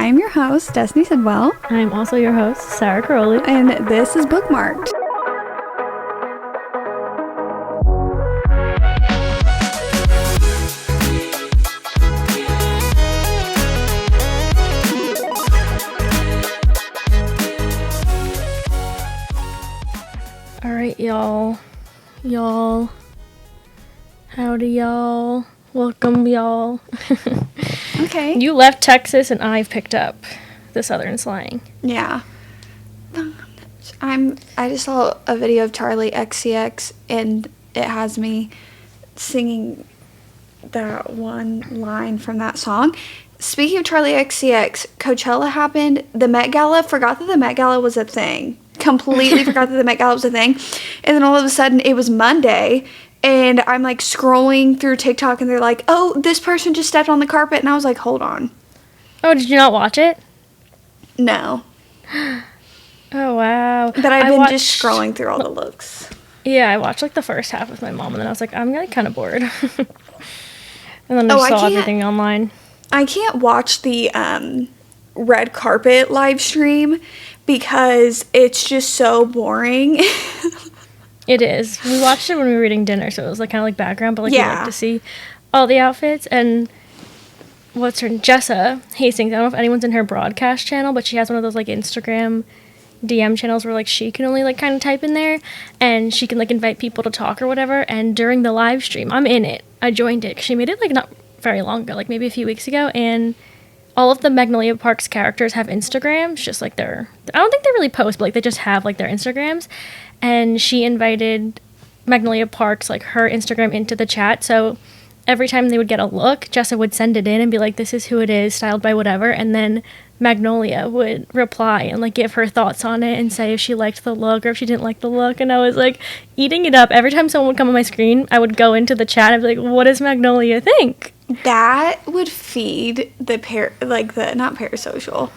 I'm your host, Destiny Sidwell. I'm also your host, Sarah Caroli. And this is Bookmark'd. Alright, y'all. Howdy, y'all. Welcome, y'all. Okay. You left Texas and I've picked up the Southern slang. Yeah. I just saw a video of Charlie XCX and it has me singing that one line from that song. Speaking of Charlie XCX, Coachella happened. The Met Gala, forgot that the Met Gala was a thing. Completely forgot that the Met Gala was a thing. And then all of a sudden it was Monday and I'm like scrolling through TikTok and they're like, oh, this person just stepped on the carpet. And I was like, hold on. Oh, did you not watch it? No. Oh, wow. But I've been just scrolling through all the looks. Yeah, I watched like the first half with my mom and then I was like, I'm like kind of bored. And then I saw everything online. I can't watch the red carpet live stream because it's just so boring. It is. We watched it when we were eating dinner, so it was like kind of like background, but like you like to see all the outfits. And what's her Jessa Hastings? I don't know if anyone's in her broadcast channel, but she has one of those like Instagram DM channels where like she can only like kind of type in there, and she can like invite people to talk or whatever. And during the live stream, I'm in it. I joined it. She made it like not very long ago, like maybe a few weeks ago, and all of the Magnolia Parks characters have Instagrams, just like I don't think they really post, but like they just have like their Instagrams. And she invited Magnolia Parks, like her Instagram, into the chat. So every time they would get a look, Jessa would send it in and be like, this is who it is, styled by whatever. And then Magnolia would reply and like give her thoughts on it and say if she liked the look or if she didn't like the look. And I was like eating it up. Every time someone would come on my screen, I would go into the chat and be like, what does Magnolia think? That would feed the not parasocial.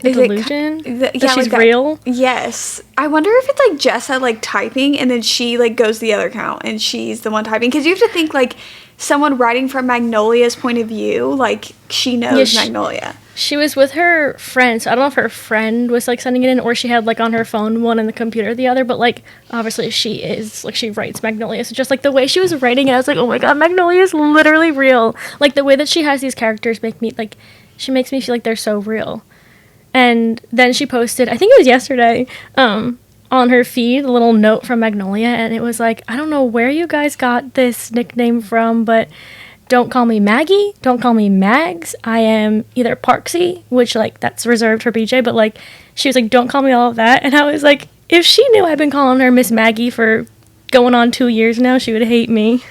The delusion? That she's like real? Yes. I wonder if it's like Jessa like typing and then she like goes to the other account and she's the one typing. Because you have to think like someone writing from Magnolia's point of view, like she knows Magnolia. She was with her friend, so I don't know if her friend was like sending it in or she had like on her phone one and the computer the other, but like obviously she is like she writes Magnolia, so just like the way she was writing it, I was like, oh my god, Magnolia is literally real. Like the way that she has these characters she makes me feel like they're so real. And then she posted, I think it was yesterday, on her feed, a little note from Magnolia, and it was like, I don't know where you guys got this nickname from, but don't call me Maggie, don't call me Mags, I am either Parksy, which, like, that's reserved for BJ, but, like, she was like, don't call me all of that, and I was like, if she knew I've been calling her Miss Maggie for going on 2 years now, she would hate me.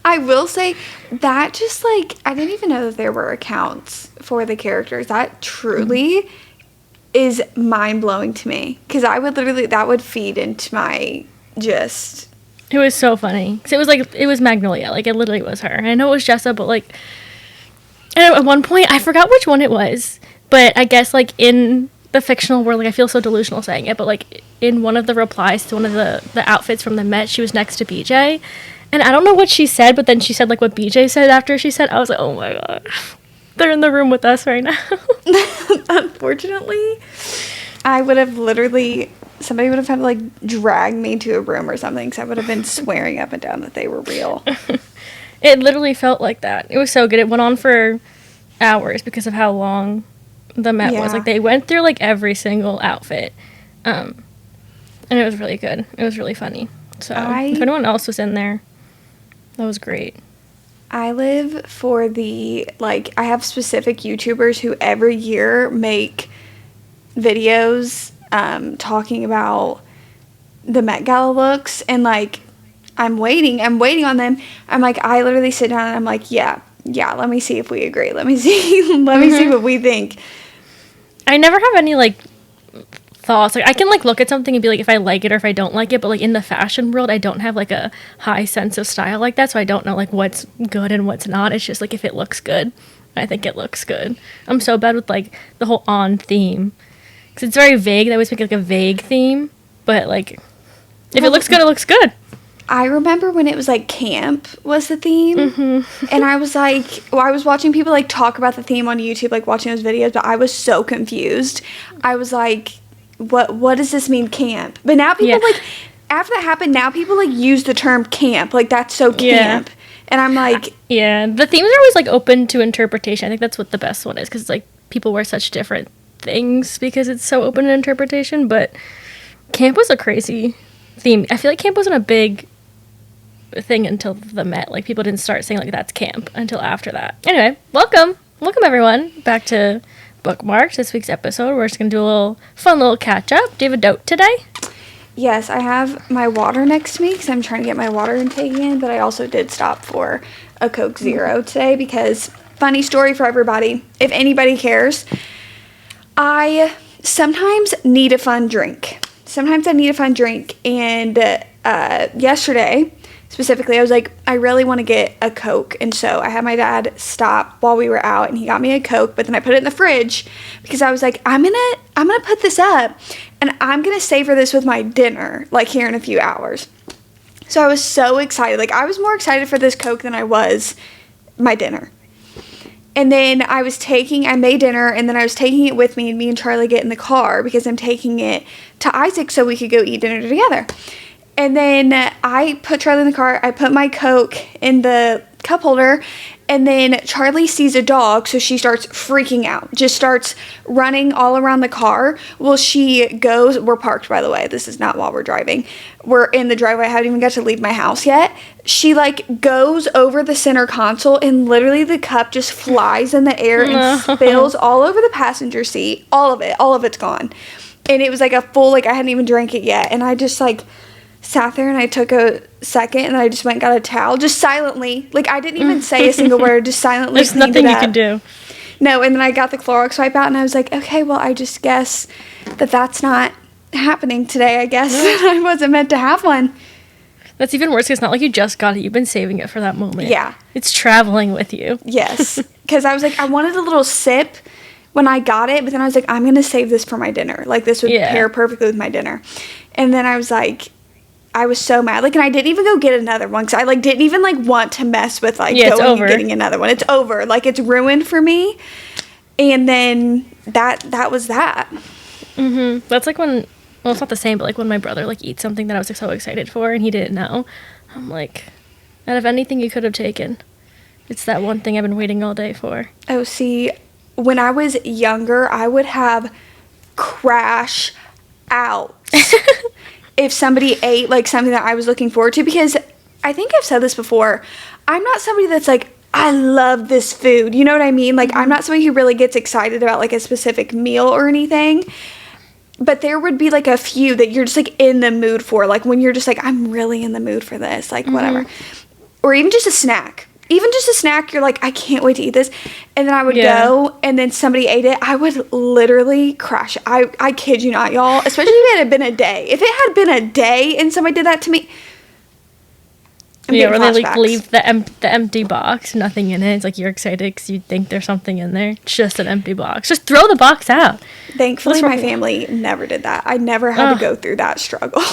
I will say, that just, like, I didn't even know that there were accounts for the characters. That truly is mind-blowing to me, because I would literally, that would feed into my just... It was so funny. Because it was Magnolia. Like, it literally was her. I know it was Jessa, but, like... And at one point, I forgot which one it was. But I guess, like, in the fictional world, like, I feel so delusional saying it, but, like, in one of the replies to one of the outfits from the Met, she was next to BJ. And I don't know what she said, but then she said, like, what BJ said after she said. I was like, oh, my God. They're in the room with us right now. Unfortunately, I would have literally... Somebody would have had to, like, drag me to a room or something, because I would have been swearing up and down that they were real. It literally felt like that. It was so good. It went on for hours because of how long the Met was. Like, they went through, like, every single outfit. And it was really good. It was really funny. So, if anyone else was in there, that was great. I live for the, like, I have specific YouTubers who every year make videos talking about the Met Gala looks, and like I'm waiting on them. I'm like, I literally sit down and I'm like, yeah, let me see if we agree. Let me see what we think. I never have any like thoughts. Like I can like look at something and be like if I like it or if I don't like it, but like in the fashion world I don't have like a high sense of style like that, so I don't know like what's good and what's not. It's just like if it looks good, I think it looks good. I'm so bad with like the whole on theme. Because it's very vague. They always make like a vague theme. But like, if it looks good, it looks good. I remember when it was like camp was the theme, and I was like, well, I was watching people like talk about the theme on YouTube, like watching those videos, but I was so confused. I was like, what does this mean, camp? But now people like, after that happened, now people like use the term camp, like that's so camp, and I'm like, the themes are always like open to interpretation. I think that's what the best one is, because like people wear such different things because it's so open to interpretation. But camp was a crazy theme. I feel like camp wasn't a big thing until the Met. Like, people didn't start saying like that's camp until after that. Anyway, welcome everyone back to Bookmark'd, this week's episode. We're just gonna do a little fun little catch up. Do you have a DOTE today? Yes, I have my water next to me because I'm trying to get my water intake in, but I also did stop for a Coke Zero today because, funny story for everybody, if anybody cares, I sometimes need a fun drink. And yesterday, specifically, I was like, I really want to get a Coke. And so I had my dad stop while we were out, and he got me a Coke, but then I put it in the fridge because I was like, I'm gonna put this up, and I'm gonna savor this with my dinner, like here in a few hours. So I was so excited. Like, I was more excited for this Coke than I was my dinner. And then I made dinner, and then I was taking it with me, and me and Charlie get in the car because I'm taking it to Isaac so we could go eat dinner together. And then I put Charlie in the car, I put my Coke in the cup holder, and then Charlie sees a dog, so she starts freaking out, just starts running all around the car. Well, we're parked, by the way, this is not while we're driving, we're in the driveway, I haven't even got to leave my house yet. She like goes over the center console, and literally the cup just flies in the air and spills all over the passenger seat, all of it's gone. And it was like a full, like I hadn't even drank it yet, and I just like sat there and I took a second and I just went and got a towel, just silently. Like, I didn't even say a single word, just silently. There's nothing you can do. No, and then I got the Clorox wipe out and I was like, okay, well, I just guess that's not happening today, I guess. I wasn't meant to have one. That's even worse, because it's not like you just got it. You've been saving it for that moment. Yeah. It's traveling with you. Yes. Because I was like, I wanted a little sip when I got it, but then I was like, I'm going to save this for my dinner. Like, this would pair perfectly with my dinner. And then I was like, I was so mad. Like, and I didn't even go get another one because I, like, didn't even, like, want to mess with, like, going and getting another one. It's over. Like, it's ruined for me. And then that was that. Mm-hmm. That's like when, well, it's not the same, but, like, when my brother, like, eats something that I was, like, so excited for and he didn't know. I'm like, out of anything you could have taken, it's that one thing I've been waiting all day for. Oh, see, when I was younger, I would have crash out if somebody ate, like, something that I was looking forward to, because I think I've said this before, I'm not somebody that's like, I love this food, you know what I mean? Like, I'm not somebody who really gets excited about, like, a specific meal or anything, but there would be, like, a few that you're just, like, in the mood for, like, when you're just, like, I'm really in the mood for this, like, whatever. Or even just a snack. Even just a snack, you're like, I can't wait to eat this. And then I would go, and then somebody ate it. I would literally crash. I kid you not, y'all. Especially if it had been a day. If it had been a day and somebody did that to me. Yeah, where they, like, leave the empty box, nothing in it. It's like you're excited because you think there's something in there. It's just an empty box. Just throw the box out. Thankfully, my family never did that. I never had to go through that struggle.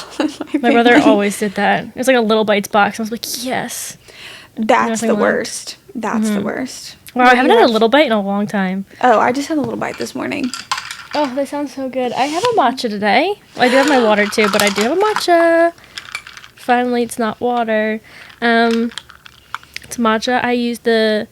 My brother always did that. It was like a Little Bites box. I was like, yes. That's the worst. That's the worst. Wow, I haven't had a Little Bite in a long time. Oh, I just had a Little Bite this morning. Oh, they sound so good. I have a matcha today. I do have my water too, but I do have a matcha. Finally, it's not water. It's matcha. I use the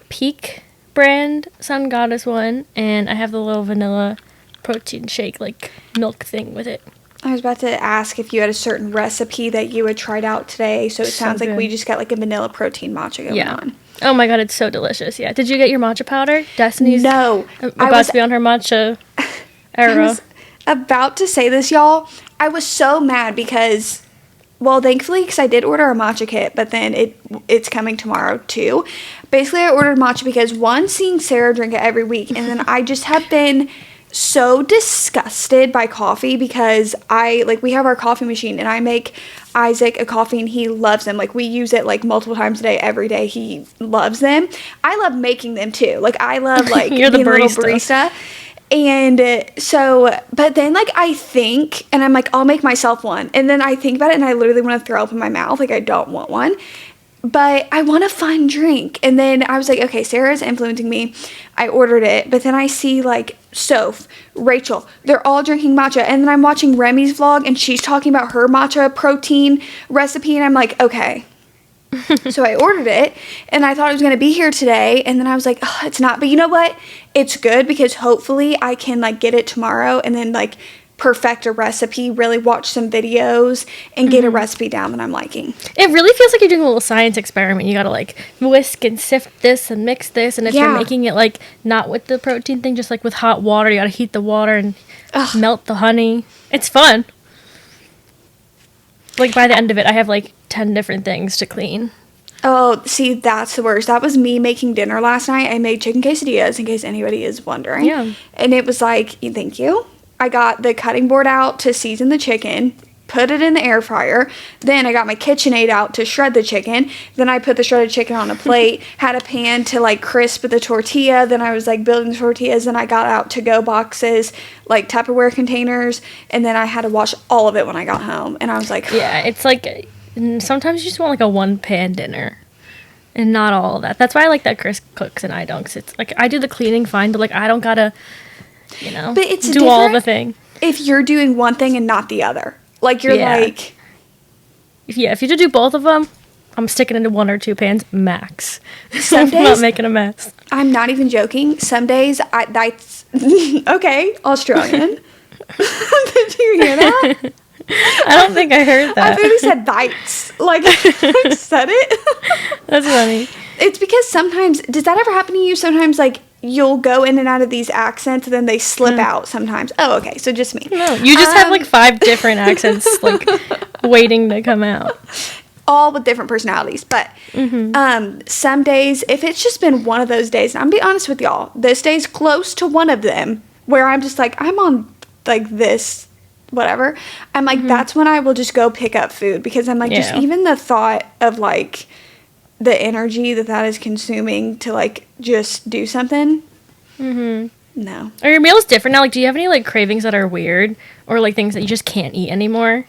Peak brand Sun Goddess one, and I have the little vanilla protein shake, like, milk thing with it. I was about to ask if you had a certain recipe that you had tried out today, so it sounds like we just got, like, a vanilla protein matcha going on. Oh my god, it's so delicious. Yeah. Did you get your matcha powder? Destiny's No. about to be on her matcha era. I was about to say this, y'all. I was so mad because, well, thankfully, because I did order a matcha kit, but then it's coming tomorrow too. Basically, I ordered matcha because, one, seeing Sarah drink it every week, and then I just have been so disgusted by coffee because we have our coffee machine, and I make Isaac a coffee and he loves them. Like, we use it, like, multiple times a day, every day. He loves them. I love making them too. Like, I love, like, You're the being a little barista. barista. And but then, like, I think, and I'm like, I'll make myself one. And then I think about it, and I literally want to throw up in my mouth. Like, I don't want one. But I want a fun drink. And then I was like, okay, Sarah's influencing me. I ordered it. But then I see, like, Soph, Rachel, they're all drinking matcha. And then I'm watching Remy's vlog, and she's talking about her matcha protein recipe. And I'm like, okay. So I ordered it, and I thought it was going to be here today, and then I was like, oh, it's not. But you know what? It's good, because hopefully I can, like, get it tomorrow and then, like, perfect a recipe, really watch some videos, and get a recipe down that I'm liking. It really feels like you're doing a little science experiment. You got to, like, whisk and sift this and mix this, and if you're making it, like, not with the protein thing, just, like, with hot water, you got to heat the water and melt the honey. It's fun. Like, by the end of it, I have, like, 10 different things to clean. Oh, see, that's the worst. That was me making dinner last night. I made chicken quesadillas, in case anybody is wondering. Yeah. And it was like, thank you. I got the cutting board out to season the chicken, put it in the air fryer. Then I got my KitchenAid out to shred the chicken. Then I put the shredded chicken on a plate, had a pan to, like, crisp the tortilla. Then I was, like, building the tortillas. Then I got out to-go boxes, like, Tupperware containers. And then I had to wash all of it when I got home. And I was like... Yeah, it's like... Sometimes you just want, like, a one-pan dinner. And not all of that. That's why I like that Chris cooks and I don't. 'Cause it's, like, I do the cleaning fine, but, like, I don't gotta, you know, but it's do all the thing. If you're doing one thing and not the other. Like, you're like... If you do both of them, I'm sticking into 1 or 2 pans max. Some days... I'm not making a mess. I'm not even joking. Some days, that's... Okay, Australian. Did you hear that? I don't think I heard that. I literally said bites. Like, I said it. That's funny. It's because sometimes... Does that ever happen to you? Sometimes, like, you'll go in and out of these accents, and then they slip out sometimes. Oh, okay. So just me. No, you just have, like, 5 different accents, like, waiting to come out. All with different personalities. But some days, if it's just been one of those days, and I'm going to be honest with y'all, this day's close to one of them, where I'm just like, I'm on, like, this... whatever, I'm like, that's when I will just go pick up food, because I'm like, just even the thought of, like, the energy that is consuming to, like, just do something. No. Are your meals different now? Like, do you have any, like, cravings that are weird, or, like, things that you just can't eat anymore?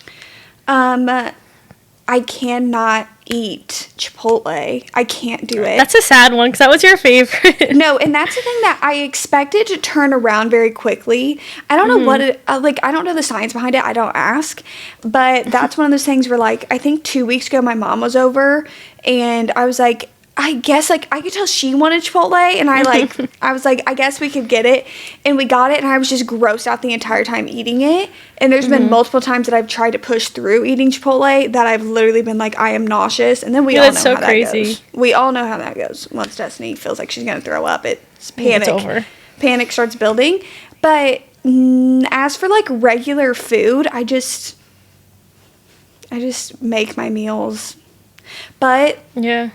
I cannot eat Chipotle. I can't do it. That's a sad one, because that was your favorite. No, and that's the thing that I expected to turn around very quickly. I don't know what it, like, I don't know the science behind it. I don't ask. But that's one of those things where, like, I think 2 weeks ago my mom was over, and I was like, I guess, like, I could tell she wanted Chipotle, and I was like, I guess we could get it, and we got it, and I was just grossed out the entire time eating it, and there's been multiple times that I've tried to push through eating Chipotle that I've literally been like, I am nauseous, and then we all know how that goes. We all know how that goes. Once Destiny feels like she's going to throw up, it's panic. It's over. Panic starts building, but as for, like, regular food, I just make my meals, but... Yeah.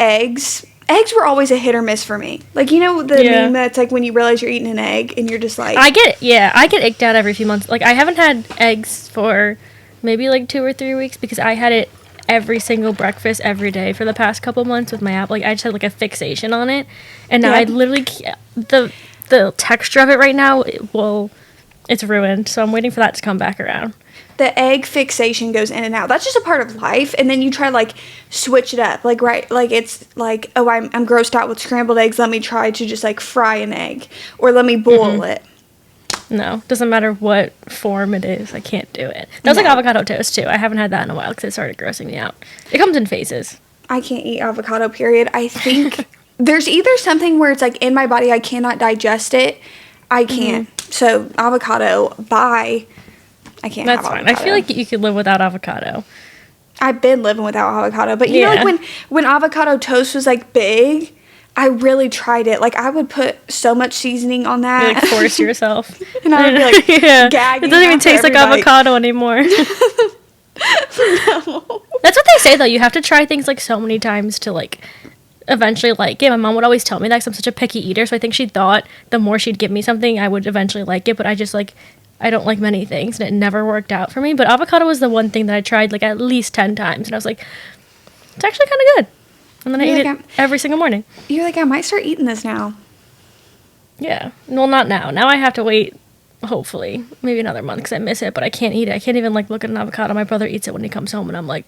Eggs were always a hit or miss for me. Like, you know the meme that's like when you realize you're eating an egg and you're just like... I get icked out every few months. Like, I haven't had eggs for maybe, like, 2 or 3 weeks, because I had it every single breakfast every day for the past couple months with my app. Like, I just had, like, a fixation on it. And now I literally... The texture of it right now, it's ruined. So I'm waiting for that to come back around. The egg fixation goes in and out. That's just a part of life. And then you try, like, switch it up. Like, right, like, it's like, oh, I'm grossed out with scrambled eggs. Let me try to just, like, fry an egg. Or let me boil it. No, doesn't matter what form it is. I can't do it. That was like avocado toast, too. I haven't had that in a while because it started grossing me out. It comes in phases. I can't eat avocado, period. I think there's either something where it's, like, in my body, I cannot digest it. I can't. So, avocado, bye. I can't have avocado. That's fine. I feel like you could live without avocado. I've been living without avocado. But you know, like, when avocado toast was, like, big, I really tried it. Like, I would put so much seasoning on that. You, like, force yourself. And I would be, like, gagging. It doesn't even taste like avocado anymore. No. That's what they say, though. You have to try things, like, so many times to, like, eventually like it. My mom would always tell me that, 'cause I'm such a picky eater, so I think she thought the more she'd give me something, I would eventually like it, but I just, like, I don't like many things, and it never worked out for me. But avocado was the one thing that I tried, like, at least 10 times, and I was like, it's actually kind of good. And then I ate it every single morning. You're like, I might start eating this now. Yeah. Well, not now. Now I have to wait, hopefully, maybe another month because I miss it, but I can't eat it. I can't even, like, look at an avocado. My brother eats it when he comes home, and I'm like,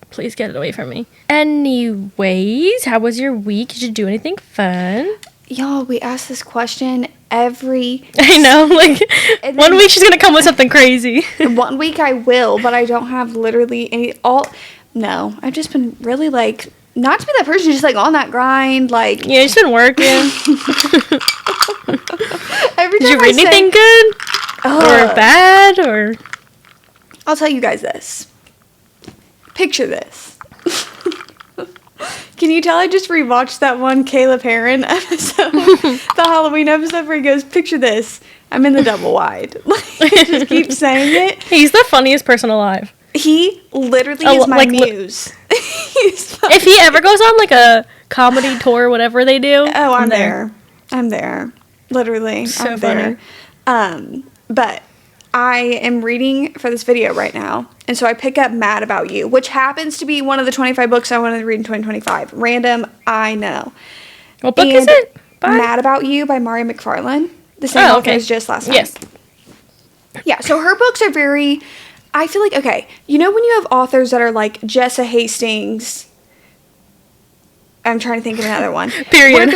please get it away from me. Anyways, how was your week? Did you do anything fun? Y'all, we ask this question every... I know, like, one week she's gonna come with something crazy. 1 week I will, but I don't have literally any... No, I've just been really, like... Not to be that person, just, like, on that grind, like... Yeah, you've been working. Did you read anything good? Or bad, or... I'll tell you guys this. Picture this. Can you tell I just rewatched that one Caleb Heron episode? The Halloween episode where he goes, picture this. I'm in the double wide. Like, he just keeps saying it. He's the funniest person alive. He literally is my muse. If he ever goes on, like, a comedy tour, whatever they do. Oh, I'm there. I'm there. Literally. So I'm funny. there. But I am reading for this video right now, and so I pick up Mad About You, which happens to be one of the 25 books I wanted to read in 2025. Random, I know. What book is it? Mad About You by Mari McFarlane. The same author as Just Last Night. Yes. Yeah, so her books are very... I feel like, okay, you know when you have authors that are like Jessa Hastings... I'm trying to think of another one. Period.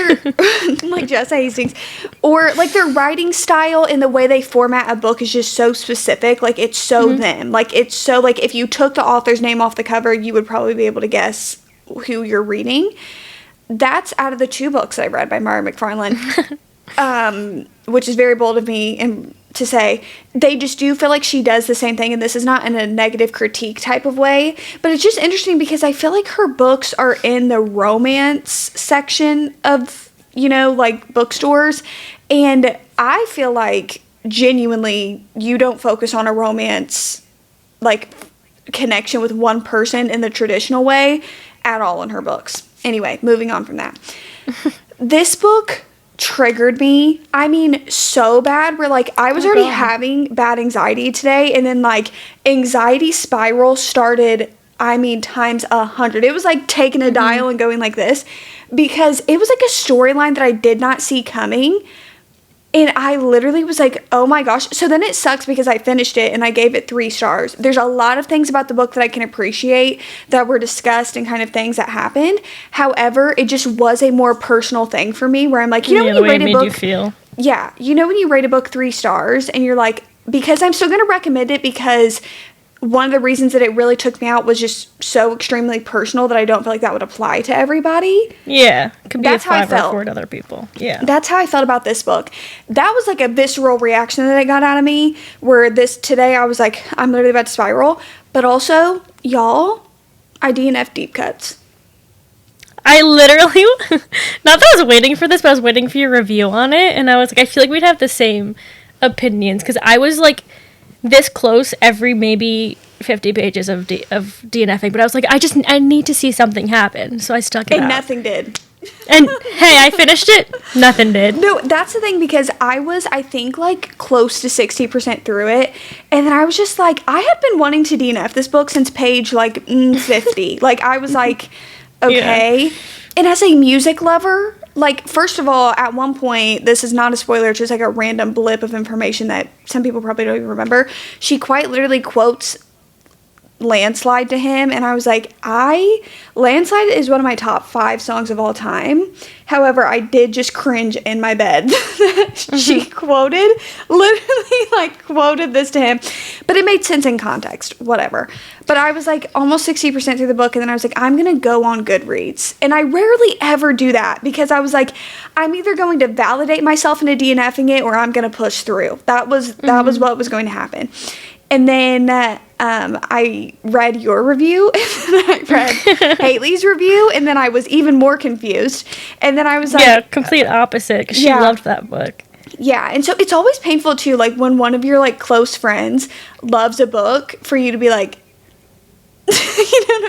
Like Jessa Hastings. Or, like, their writing style and the way they format a book is just so specific. Like, it's so them. Like, it's so, like, if you took the author's name off the cover, you would probably be able to guess who you're reading. That's out of the 2 books I read by Mari McFarlane. Which is very bold of me and to say. They just do feel like she does the same thing, and this is not in a negative critique type of way, but it's just interesting because I feel like her books are in the romance section of, you know, like, bookstores, and I feel like genuinely you don't focus on a romance, like, connection with one person in the traditional way at all in her books. Anyway, moving on from that. This book triggered me, I mean, so bad, where, like, I was already having bad anxiety today, and then, like, anxiety spiral started, I mean, times 100. It was like taking a dial and going like this, because it was like a storyline that I did not see coming, and I literally was like, oh my gosh. So then it sucks because I finished it and I gave it 3 stars. There's a lot of things about the book that I can appreciate that were discussed and kind of things that happened. However, it just was a more personal thing for me where I'm like, you know, when you rate a book, you feel. Yeah, you know when you rate a book 3 stars and you're like, because I'm still going to recommend it because one of the reasons that it really took me out was just so extremely personal that I don't feel like that would apply to everybody. Yeah. Could be That's a how I 5 felt. or 4 to other people. Yeah. That's how I felt about this book. That was like a visceral reaction that it got out of me, where today I was like, I'm literally about to spiral. But also, y'all, I DNF deep cuts. I literally, not that I was waiting for this, but I was waiting for your review on it, and I was like, I feel like we'd have the same opinions, because I was like this close every maybe 50 pages of DNFing, but I was like, I need to see something happen, so I stuck it out. And nothing did. And hey, I finished it, nothing did. No, that's the thing, because I was, I think, like, close to 60% through it, and then I was just like, I had been wanting to DNF this book since page, like, 50. Like, I was like, okay. Yeah. And as a music lover, like, first of all, at one point, this is not a spoiler, it's just like a random blip of information that some people probably don't even remember. She quite literally quotes Landslide to him, and I was like, Landslide is one of my top 5 songs of all time. However, I did just cringe in my bed. She quoted this to him, but it made sense in context, whatever. But I was like almost 60% through the book, and then I was like, I'm gonna go on Goodreads, and I rarely ever do that, because I was like, I'm either going to validate myself into DNFing it, or I'm gonna push through. That was what was going to happen. And then I read your review, and then I read Haley's review, and then I was even more confused. And then I was like... Yeah, complete opposite, because she loved that book. Yeah, and so it's always painful, too, like, when one of your, like, close friends loves a book, for you to be like...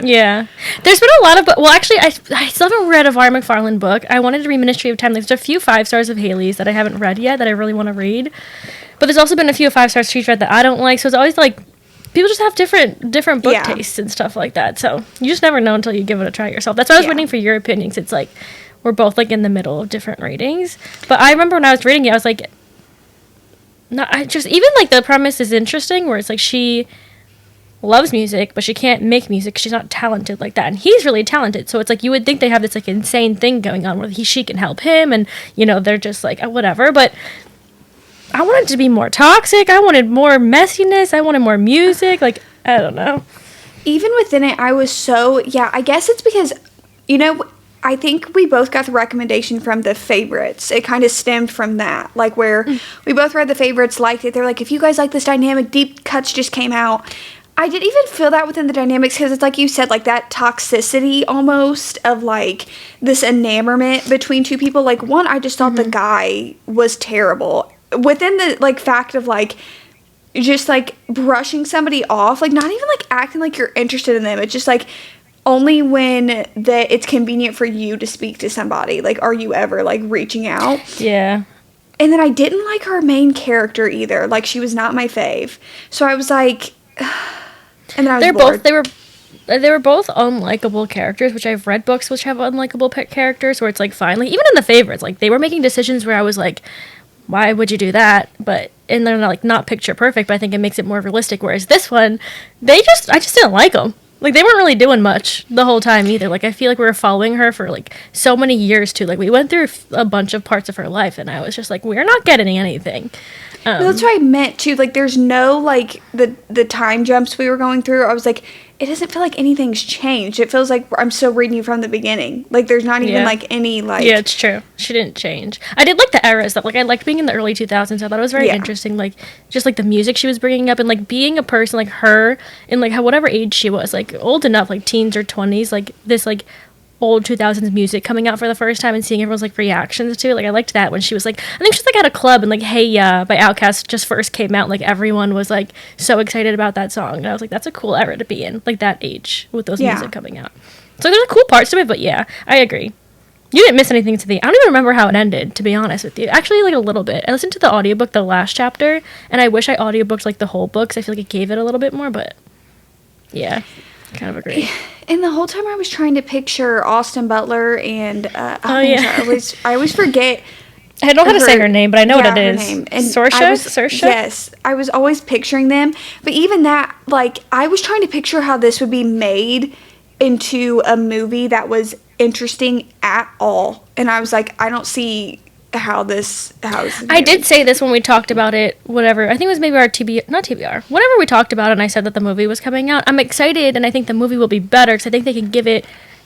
Yeah. There's been a lot of... Well, actually, I still haven't read a Mari McFarlane book. I wanted to read Ministry of Time. There's a few 5 stars of Haley's that I haven't read yet that I really want to read. But there's also been a few 5 stars she's read that I don't like, so it's always like people just have different book tastes and stuff like that. So you just never know until you give it a try yourself. That's why I was waiting for your opinions. It's like were both like in the middle of different ratings. But I remember when I was reading it, I was like, not, I just, even like the premise is interesting where it's like she loves music, but she can't make music. She's not talented like that. And he's really talented. So it's like, you would think they have this like insane thing going on where she can help him. And, you know, they're just like, whatever. But I wanted it to be more toxic. I wanted more messiness. I wanted more music. Like, I don't know. Even within it, I was so, I guess it's because, you know, I think we both got the recommendation from the favorites. It kind of stemmed from that, like where we both read the favorites, liked it. They're like, if you guys like this dynamic, Deep Cuts just came out. I didn't even feel that within the dynamics because it's like you said, like that toxicity almost of like this enamorment between two people. Like one, I just thought the guy was terrible. Within the like fact of like just like brushing somebody off, like not even like acting like you're interested in them. It's just like only when it's convenient for you to speak to somebody. Like, are you ever like reaching out? Yeah. And then I didn't like our main character either. Like she was not my fave. So I was like, and then I was bored. They were both unlikable characters, which I've read books which have unlikable characters where it's like finally, even in the favorites, like they were making decisions where I was like, why would you do that? But, and they're not picture perfect, but I think it makes it more realistic. Whereas this one, I just didn't like them. Like, they weren't really doing much the whole time either. Like, I feel like we were following her for, like, so many years, too. Like, we went through a bunch of parts of her life, and I was just like, we're not getting anything. That's what I meant, too. Like, there's no, like, the time jumps we were going through. I was like, it doesn't feel like anything's changed. It feels like I'm still reading you from the beginning. Like, there's not even, like, any, like... Yeah, it's true. She didn't change. I did like the era stuff. Like, I liked being in the early 2000s. I thought it was very interesting. Like, just, like, the music she was bringing up and, like, being a person like her in, like, whatever age she was. Like, old enough, like, teens or 20s. Like, this, like... old 2000s music coming out for the first time and seeing everyone's like reactions to it. Like I liked that when she was like, I think she's like at a club and like Hey Ya by Outkast just first came out, like everyone was like so excited about that song, and I was like, that's a cool era to be in, like that age with those music coming out. So there's cool parts to it, but yeah, I agree. You didn't miss anything to the... I don't even remember how it ended, to be honest with you. Actually, like a little bit. I listened to the audiobook, the last chapter, and I wish I audiobooked like the whole book, because I feel like it gave it a little bit more, but yeah, kind of agree. And the whole time I was trying to picture Austin Butler and I always forget. I don't know how to say her name, but I know what it is. Name. And Saoirse? Yes, I was always picturing them. But even that, like, I was trying to picture how this would be made into a movie that was interesting at all. And I was like, I don't see how this I did say this when we talked about it, whatever. I think it was maybe our not TBR. Whenever we talked about it and I said that the movie was coming out, I'm excited and I think the movie will be better because I think they can give it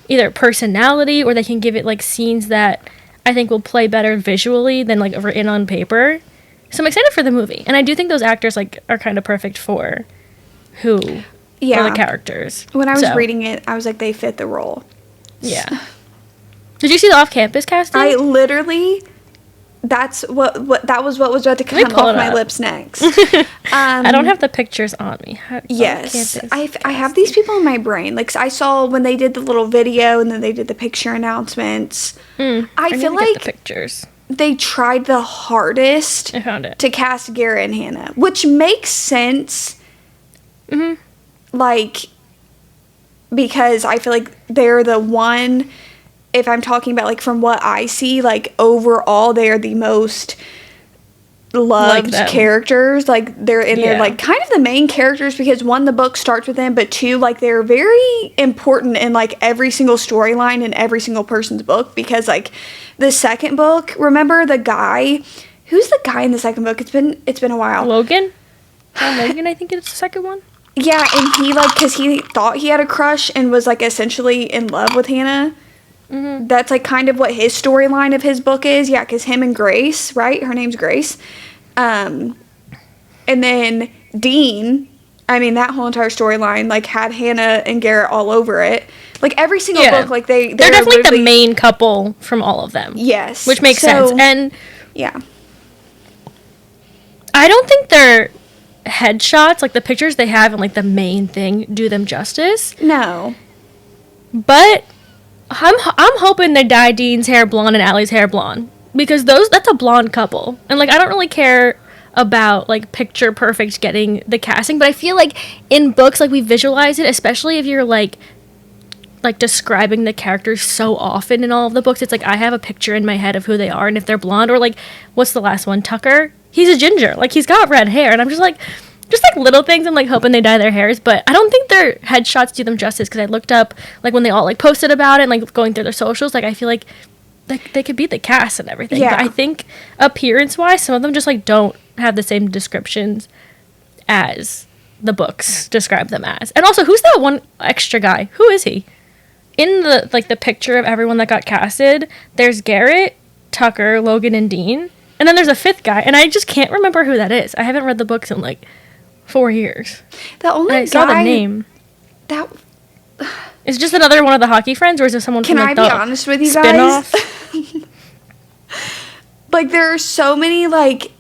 either personality or they can give it like scenes that I think will play better visually than like written on paper. So I'm excited for the movie. And I do think those actors like are kind of perfect for who are the characters. When I was reading it, I was like, they fit the role. Yeah. Did you see the off-campus casting? I literally... That was what was about to come off my lips next. I don't have the pictures on me. Yes, I have these people in my brain. Like I saw when they did the little video and then they did the picture announcements. I feel like the pictures. They tried the hardest I found it. to cast Garrett and Hannah, which makes sense. Like, because I feel like they're the one... If I'm talking about, like, from what I see, like, overall, they are the most loved characters. Like, they're, like, kind of the main characters because, one, the book starts with them, but, two, like, they're very important in, like, every single storyline in every single person's book because, like, the second book, remember the guy? Who's the guy in the second book? It's been a while. Logan? Logan, I think it's the second one. Yeah, and he, like, because he thought he had a crush and was, like, essentially in love with Hannah. That's, like, kind of what his storyline of his book is. Yeah, because him and Grace, right? Her name's Grace. And then Dean, I mean, that whole entire storyline, like, had Hannah and Garrett all over it. Like, every single book, like, they're definitely the main couple from all of them. Yes. Which makes sense. And... yeah. I don't think their headshots, like, the pictures they have and, like, the main thing do them justice. No. But... I'm hoping they dye Dean's hair blonde and Allie's hair blonde because that's a blonde couple, and like I don't really care about like picture perfect getting the casting, but I feel like in books like we visualize it, especially if you're like like describing the characters so often in all of the books. It's like I have a picture in my head of who they are and if they're blonde, or like what's the last one, Tucker, he's a ginger, like he's got red hair, and I'm just like little things I'm like hoping they dye their hairs, but I don't think their headshots do them justice, because I looked up like when they all like posted about it and like going through their socials, like I feel like they could be the cast and everything. Yeah. But I think appearance wise, some of them just like don't have the same descriptions as the books describe them as. And also, who's that one extra guy? Who is he? In the like the picture of everyone that got casted, there's Garrett, Tucker, Logan, and Dean, and then there's a fifth guy, and I just can't remember who that is. I haven't read the books in like 4 years. The only I saw the name. That is just another one of the hockey friends, or is it someone can from like, I be honest with you guys? spin-off? Like, there are so many like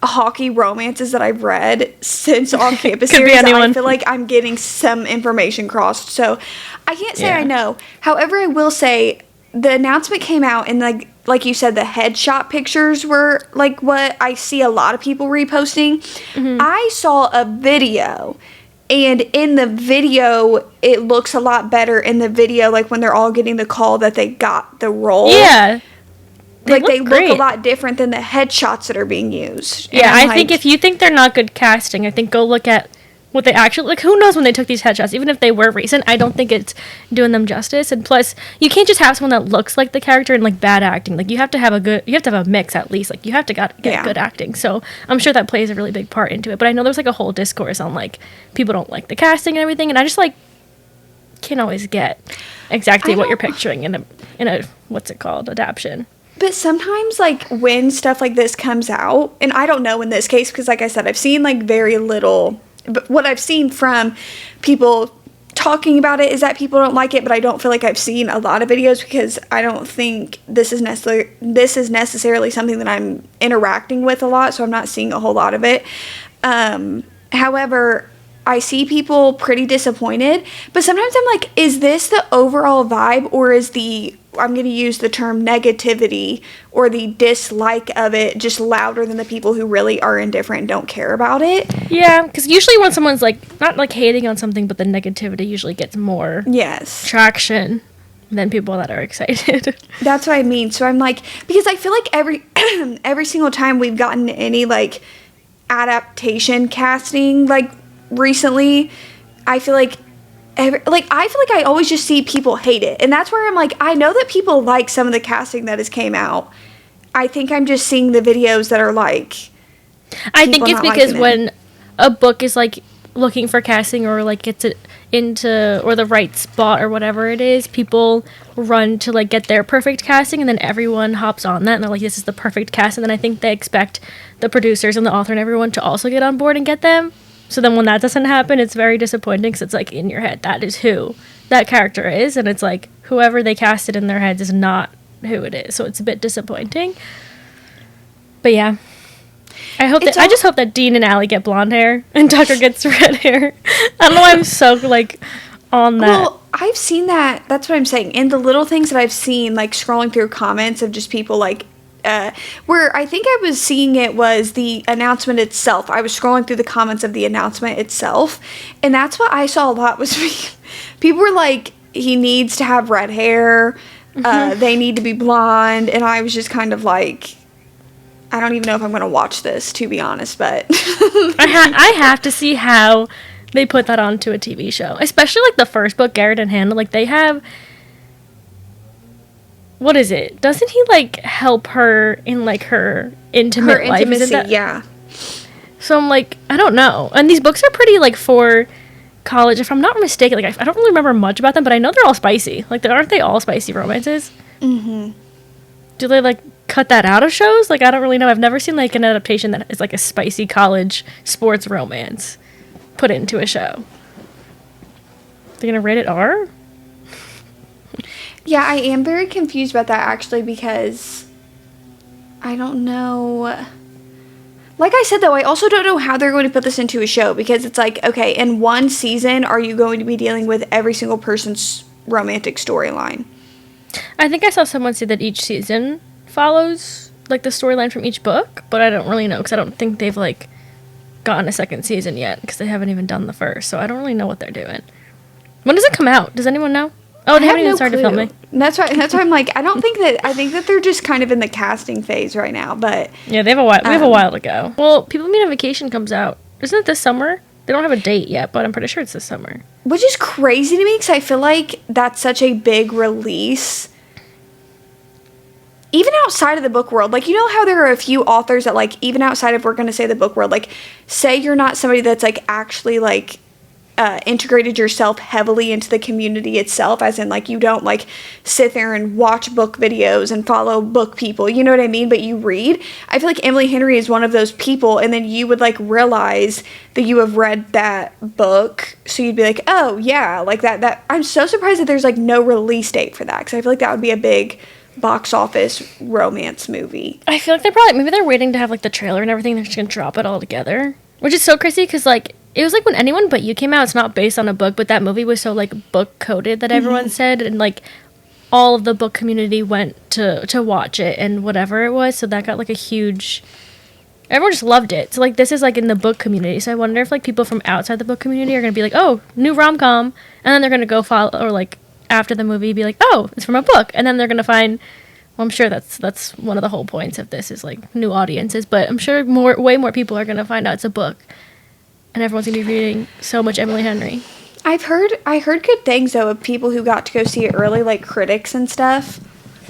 hockey romances that I've read since On Campus Could be series. anyone. I feel like I'm getting some information crossed, so I can't say Yeah. I know. However, I will say the announcement came out, and like you said, the headshot pictures were like what I see a lot of people reposting. Mm-hmm. I saw a video, and in the video it looks a lot better in the video, like when they're all getting the call that they got the role. Yeah. They They look look a great. lot different than the headshots that are being used. And Yeah, I'm I think like, if you think they're not good casting, I think go look at what they actually, like, who knows when they took these headshots. Even if they were recent, I don't think it's doing them justice. And plus, you can't just have someone that looks like the character and like bad acting. Like, you have to have a mix at least. Like, you have to get Yeah. good acting. So I'm sure that plays a really big part into it. But I know there's like a whole discourse on like people don't like the casting and everything, and I just like can't always get exactly I what you're don't- picturing in a what's it called, adaptation. But sometimes, like, when stuff like this comes out, and I don't know in this case, because like I said, I've seen like very little, but what I've seen from people talking about it is that people don't like it, but I don't feel like I've seen a lot of videos, because I don't think this is necessarily something that I'm interacting with a lot, so I'm not seeing a whole lot of it. However, I see people pretty disappointed, but sometimes I'm like, is this the overall vibe, or is I'm going to use the term negativity or the dislike of it just louder than the people who really are indifferent and don't care about it? Yeah, because usually when someone's like not like hating on something, but the negativity usually gets more Yes. traction than people that are excited. That's what I mean. So I'm like, because I feel like every single time we've gotten any like adaptation casting like recently, I feel like I always just see people hate it, and that's where I'm like, I know that people like some of the casting that has came out. I think I'm just seeing the videos that are like, I think it's not because liking it. when a book is like looking for casting or like gets it into or the right spot or whatever it is, people run to like get their perfect casting, and then everyone hops on that and they're like, this is the perfect cast, and then I think they expect the producers and the author and everyone to also get on board and get them. So then when that doesn't happen, it's very disappointing, because it's like in your head, that is who that character is, and it's like whoever they casted in their heads is not who it is. So it's a bit disappointing. But yeah. I just hope that Dean and Allie get blonde hair and Tucker gets red hair. I don't know why I'm so like on that. well, I've seen that. That's what I'm saying. And the little things that I've seen, like scrolling through comments of just people like, where I think I was seeing it was the announcement itself. I was scrolling through the comments of the announcement itself, and that's what I saw a lot was people were like, he needs to have red hair, they need to be blonde, and I was just kind of like, I don't even know if I'm going to watch this, to be honest, but I have to see how they put that onto a TV show, especially like the first book, Garrett and Hannah. Like they have. What is it? Doesn't he like help her in like her intimate life? intimacy, Isn't that- yeah. So I'm like, I don't know. And these books are pretty like for college, if I'm not mistaken. Like I don't really remember much about them, but I know they're all spicy. Like aren't they all spicy romances? Mm-hmm. Do they like cut that out of shows? Like I don't really know. I've never seen like an adaptation that is like a spicy college sports romance put into a show. They're gonna rate it R? Yeah, I am very confused about that actually, because I don't know. Like I said though, I also don't know how they're going to put this into a show, because it's like, okay, in one season, are you going to be dealing with every single person's romantic storyline? I think I saw someone say that each season follows like the storyline from each book, but I don't really know, because I don't think they've like gotten a second season yet, because they haven't even done the first, so I don't really know what they're doing. When does it come out? Does anyone know? Oh, they haven't even started filming. That's why I'm like, I think that they're just kind of in the casting phase right now, but yeah, they have a while. We have a while to go. Well, People Meet on Vacation comes out. Isn't it this summer? They don't have a date yet, but I'm pretty sure it's this summer. Which is crazy to me because I feel like that's such a big release. Even outside of the book world, like, you know how there are a few authors that, like, even outside of, we're going to say the book world, like, say you're not somebody that's, like, actually, like, integrated yourself heavily into the community itself, as in, like, you don't, like, sit there and watch book videos and follow book people, you know what I mean, but you read. I feel like Emily Henry is one of those people, and then you would, like, realize that you have read that book, so you'd be like, oh, yeah, like, that I'm so surprised that there's, like, no release date for that, because I feel like that would be a big box office romance movie. I feel like maybe they're waiting to have, like, the trailer and everything, they're just gonna drop it all together, which is so crazy, because, like, it was like when Anyone But You came out. It's not based on a book, but that movie was so, like, book coded that everyone said, and, like, all of the book community went to watch it and whatever it was, so that got, like, a huge, everyone just loved it. So, like, this is, like, in the book community, so I wonder if, like, people from outside the book community are gonna be like, oh, new rom-com, and then they're gonna go follow, or, like, after the movie be like, oh, it's from a book, and then they're gonna find, well, I'm sure that's one of the whole points of this is, like, new audiences, but I'm sure way more people are gonna find out it's a book. And everyone's going to be reading so much Emily Henry. I heard good things, though, of people who got to go see it early, like critics and stuff,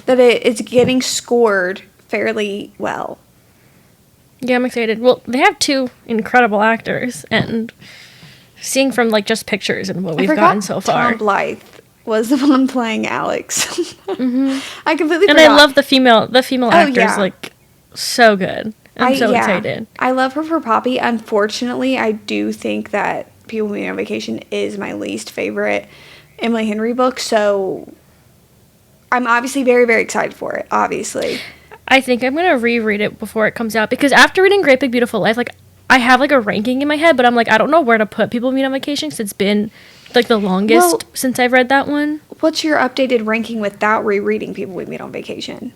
that it's getting scored fairly well. Yeah, I'm excited. Well, they have 2 incredible actors, and seeing from, like, just pictures and what we've gotten so far. Tom Blythe was the one playing Alex. Mm-hmm. I completely forgot. And I love the female actors, like, so good. I'm so excited. I love her for Poppy. Unfortunately, I do think that People Meet on Vacation is my least favorite Emily Henry book, so I'm obviously very, very excited for it, obviously. I think I'm going to reread it before it comes out, because after reading Great Big Beautiful Life, like, I have, like, a ranking in my head, but I'm like, I don't know where to put People Meet on Vacation, because it's been, like, the longest since I've read that one. What's your updated ranking without rereading People We Meet on Vacation?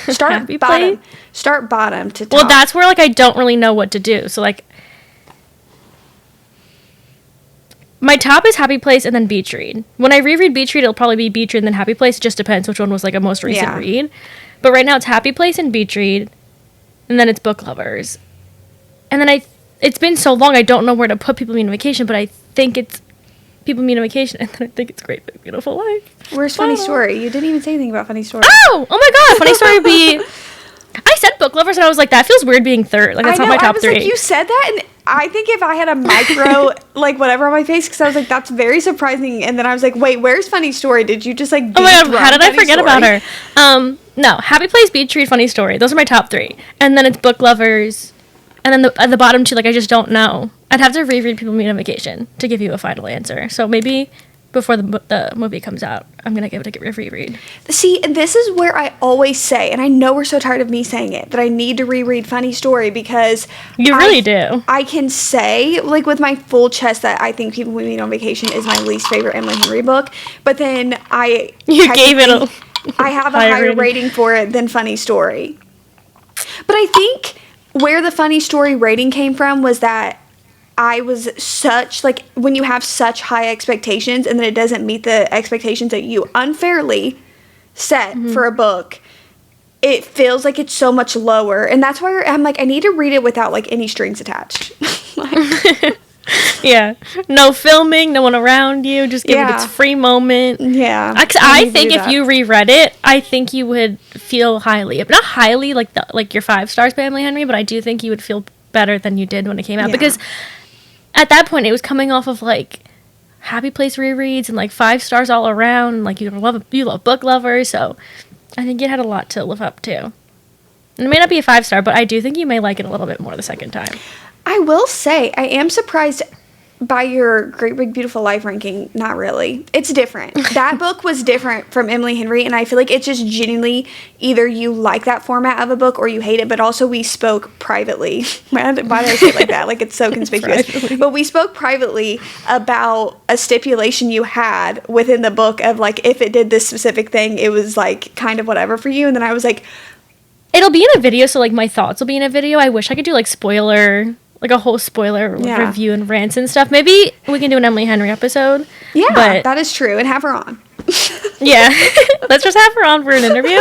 Start bottom to top. Well, that's where, like, I don't really know what to do. So, like, my top is Happy Place and then Beach Read. When I reread Beach Read, it'll probably be Beach Read and then Happy Place. It just depends which one was, like, a most recent read. But right now it's Happy Place and Beach Read, and then it's Book Lovers. And then it's been so long, I don't know where to put People Meet on Vacation, but I think it's People Meet on Vacation, and then I think it's Great Big Beautiful Life. Where's Funny Story? You didn't even say anything about Funny Story. Oh my god, Funny Story would be... I said Book Lovers, and I was like, that feels weird being third. Like, that's not my top 3. Like, you said that, and I think if I had a micro, like, whatever on my face, because I was like, that's very surprising, and then I was like, wait, where's Funny Story? Did you just, like, oh my god, how did I forget about her? No, Happy Place, Beach Read, Funny Story. Those are my top 3. And then it's Book Lovers, and then at the bottom 2, like, I just don't know. I'd have to reread People Meet on Vacation to give you a final answer. So maybe before the movie comes out, I'm going to give it a reread. See, this is where I always say, and I know we're so tired of me saying it, that I need to reread Funny Story, because you really do. I can say, like, with my full chest that I think People We Meet on Vacation is my least favorite Emily Henry book, but then I have a higher rating for it than Funny Story. But I think where the Funny Story rating came from was that I was such, like, when you have such high expectations and then it doesn't meet the expectations that you unfairly set for a book, it feels like it's so much lower. And that's why I'm like, I need to read it without, like, any strings attached. Yeah. No filming, no one around you, just give it its free moment. Yeah. I think if you reread it, I think you would feel highly, not highly like your 5 stars by Emily Henry, but I do think you would feel better than you did when it came out, because at that point it was coming off of, like, Happy Place rereads and, like, 5 stars all around, and, like, you love Book Lovers, so I think it had a lot to live up to. And it may not be a 5-star, but I do think you may like it a little bit more the second time. I will say, I am surprised by your Great Big Beautiful Life ranking. Not really. It's different. That book was different from Emily Henry, and I feel like it's just genuinely either you like that format of a book or you hate it, but also we spoke privately. Why did I say it like that? Like, it's so conspicuous. But we spoke privately about a stipulation you had within the book of, like, if it did this specific thing, it was, like, kind of whatever for you. And then I was like... It'll be in a video, so, like, my thoughts will be in a video. I wish I could do, like, spoiler like a whole spoiler review and rants and stuff. Maybe we can do an Emily Henry episode. Yeah, that is true, and have her on. Yeah, let's just have her on for an interview.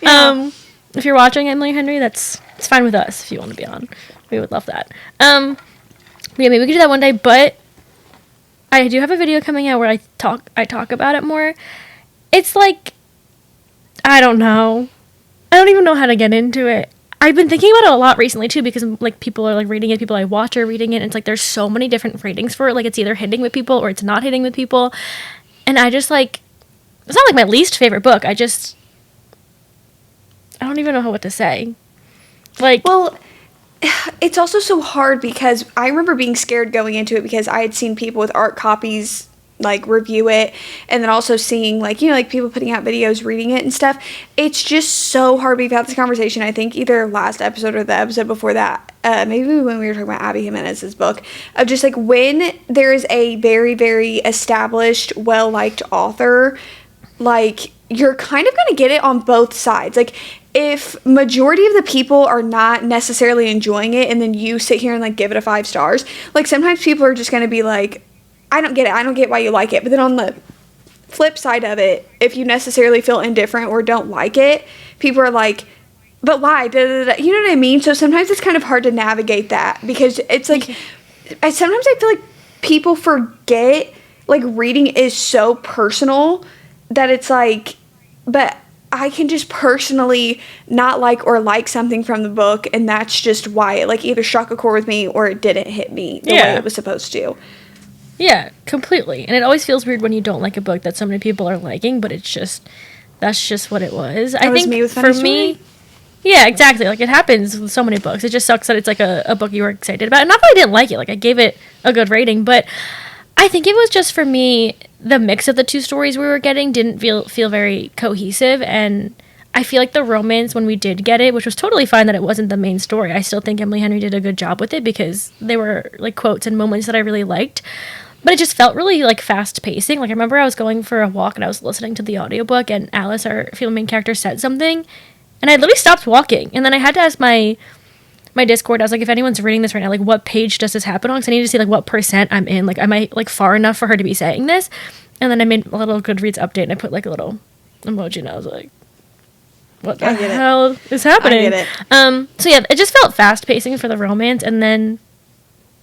Yeah. If you're watching Emily Henry, it's fine with us if you want to be on. We would love that. Yeah, maybe we could do that one day, but I do have a video coming out where I talk about it more. It's like, I don't know. I don't even know how to get into it. I've been thinking about it a lot recently too, because like people are like reading it, people I watch are reading it, and it's like there's so many different ratings for it. Like it's either hitting with people or it's not hitting with people. And I just like, it's not like my least favorite book. I don't even know what to say. Like, well, it's also so hard because I remember being scared going into it because I had seen people with art copies like review it, and then also seeing like, you know, like people putting out videos reading it and stuff. It's just so hard. We've had this conversation, I think either last episode or the episode before that, maybe when we were talking about Abby Jimenez's book, of just like when there is a very, very established, well-liked author, like you're kind of going to get it on both sides. Like if majority of the people are not necessarily enjoying it and then you sit here and like give it a 5 stars, like sometimes people are just going to be like, I don't get it. I don't get why you like it. But then on the flip side of it, if you necessarily feel indifferent or don't like it, people are like, but why? Da, da, da. You know what I mean? So sometimes it's kind of hard to navigate that because it's like, sometimes I feel like people forget like reading is so personal that it's like, but I can just personally not like or like something from the book, and that's just why it like either struck a chord with me or it didn't hit me the way it was supposed to. Yeah, completely. And it always feels weird when you don't like a book that so many people are liking, but it's just, that's just what it was. I think me with for me, yeah, exactly. Like it happens with so many books. It just sucks that it's like a book you were excited about. And not that I didn't like it. Like I gave it a good rating, but I think it was just for me, the mix of the two stories we were getting didn't feel very cohesive. And I feel like the romance when we did get it, which was totally fine that it wasn't the main story. I still think Emily Henry did a good job with it because they were like quotes and moments that I really liked. But it just felt really, like, fast-pacing. Like, I remember I was going for a walk, and I was listening to the audiobook, and Alice, our female main character, said something, and I literally stopped walking. And then I had to ask my Discord, I was like, if anyone's reading this right now, like, what page does this happen on? Because I need to see, like, what % I'm in. Like, am I, like, far enough for her to be saying this? And then I made a little Goodreads update, and I put, like, a little emoji, and I was like, what the hell is happening? I get it. So, yeah, it just felt fast-pacing for the romance, and then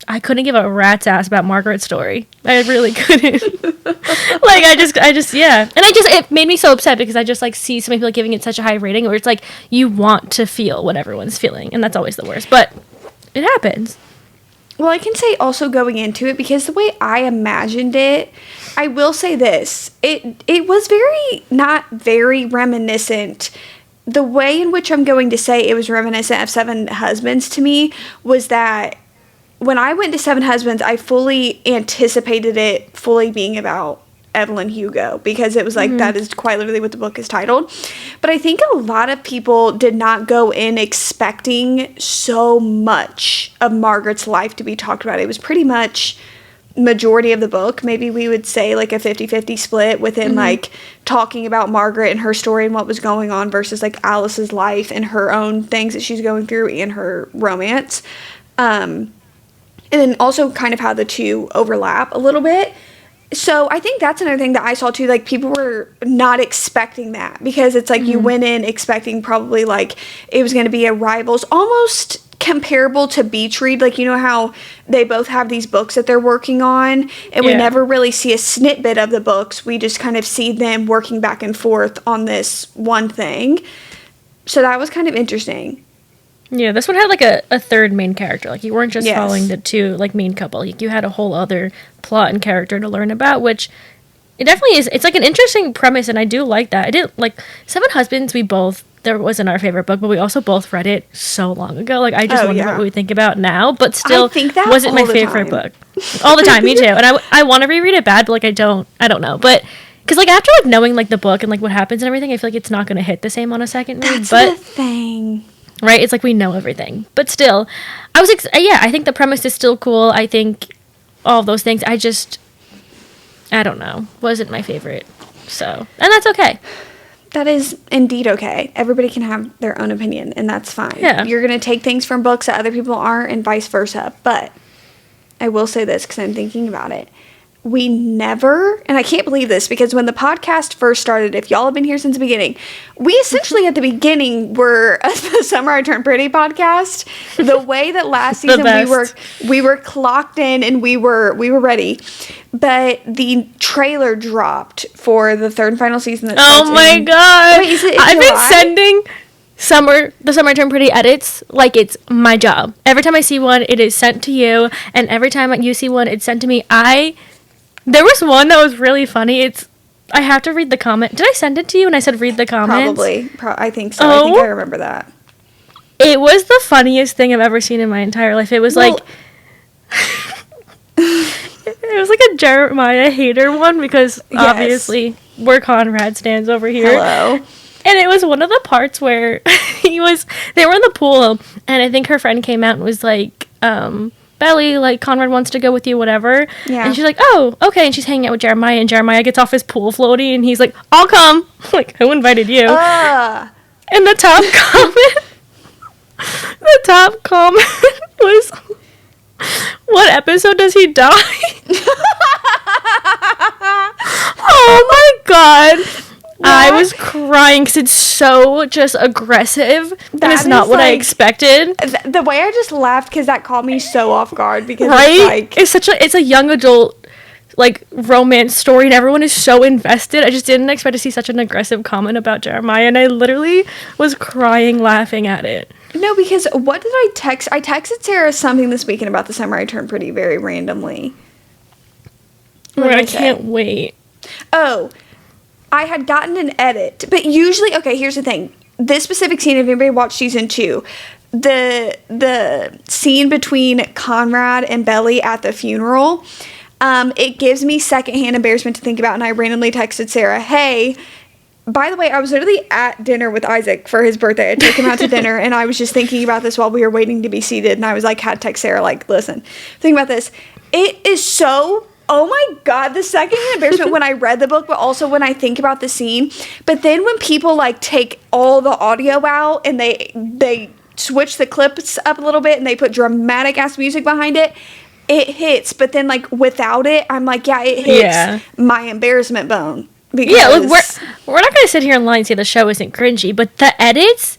I couldn't give a rat's ass about Margaret's story. I really couldn't. Like, I just, yeah. And it made me so upset because I just, like, see so many people giving it such a high rating where it's like, you want to feel what everyone's feeling. And that's always the worst. But it happens. Well, I can say also going into it, because the way I imagined it, I will say this. It was not very reminiscent. The way in which I'm going to say it was reminiscent of Seven Husbands to me was that when I went to Seven Husbands, I fully anticipated it fully being about Evelyn Hugo, because it was like, that is quite literally what the book is titled. But I think a lot of people did not go in expecting so much of Margaret's life to be talked about. It was pretty much majority of the book. Maybe we would say like a 50-50 split within like talking about Margaret and her story and what was going on versus like Alice's life and her own things that she's going through and her romance. And then also kind of how the two overlap a little bit. So I think that's another thing that I saw too. Like people were not expecting that, because it's like you went in expecting probably like it was going to be a rivals, almost comparable to Beach Read. Like, you know how they both have these books that they're working on, and we never really see a snippet of the books. We just kind of see them working back and forth on this one thing. So that was kind of interesting. Yeah, this one had like a third main character. Like you weren't just following the two like main couple. Like you had a whole other plot and character to learn about, which it definitely is. It's like an interesting premise, and I do like that. I did like Seven Husbands. There wasn't our favorite book, but we also both read it so long ago. Like I just wonder what we think about now, but still wasn't my favorite book. All the time, me too. And I want to reread it bad, but like I don't know. But because like after like knowing like the book and like what happens and everything, I feel like it's not going to hit the same on a second read. That's the thing. Right? It's like we know everything. But still, I think the premise is still cool. I think all of those things. I don't know. Wasn't my favorite. So, and that's okay. That is indeed okay. Everybody can have their own opinion, and that's fine. Yeah. You're going to take things from books that other people aren't, and vice versa. But I will say this because I'm thinking about it. We never, and I can't believe this, because when the podcast first started, if y'all have been here since the beginning, we essentially at the beginning were the Summer I Turned Pretty podcast. The way that last season we were clocked in and we were ready. But the trailer dropped for the third and final season. That oh my god! Wait, is it I've July? been sending the Summer I Turned Pretty edits like it's my job. Every time I see one, it is sent to you, and every time you see one, it's sent to me. There was one that was really funny. I have to read the comment. Did I send it to you and I said read the comments? Probably. I think so. I think I remember that. It was the funniest thing I've ever seen in my entire life. It was like it was like a Jeremiah hater one because obviously we're Conrad stans over here. Hello. And it was one of the parts where they were in the pool, and I think her friend came out and was like, Belly, like, Conrad wants to go with you, whatever. Yeah. And she's like, oh, okay. And she's hanging out with Jeremiah, and Jeremiah gets off his pool floaty, and he's like, I'll come. Like, who invited you? And the top comment was, what episode does he die? Oh my god. What? I was crying because it's so just aggressive. That is not what I expected. The way I just laughed because that caught me so off guard because it's a young adult like romance story and everyone is so invested. I just didn't expect to see such an aggressive comment about Jeremiah, and I literally was crying laughing at it. No, because what did I text? I texted Sarah something this weekend about the Summer I Turned Pretty very randomly. I can't wait. Oh, I had gotten an edit, but usually, okay, here's the thing. This specific scene, if anybody watched season 2, the scene between Conrad and Belly at the funeral, it gives me secondhand embarrassment to think about, and I randomly texted Sarah, hey, by the way, I was literally at dinner with Isaac for his birthday. I took him out to dinner, and I was just thinking about this while we were waiting to be seated, and I was like, had to text Sarah, like, listen, think about this. It is so... Oh my god, the secondhand embarrassment when I read the book, but also when I think about the scene. But then when people like take all the audio out and they switch the clips up a little bit and they put dramatic ass music behind it, it hits. But then like without it, I'm like, yeah, it hits my embarrassment bone. Look, we're not gonna sit here and lie and say the show isn't cringy, but the edits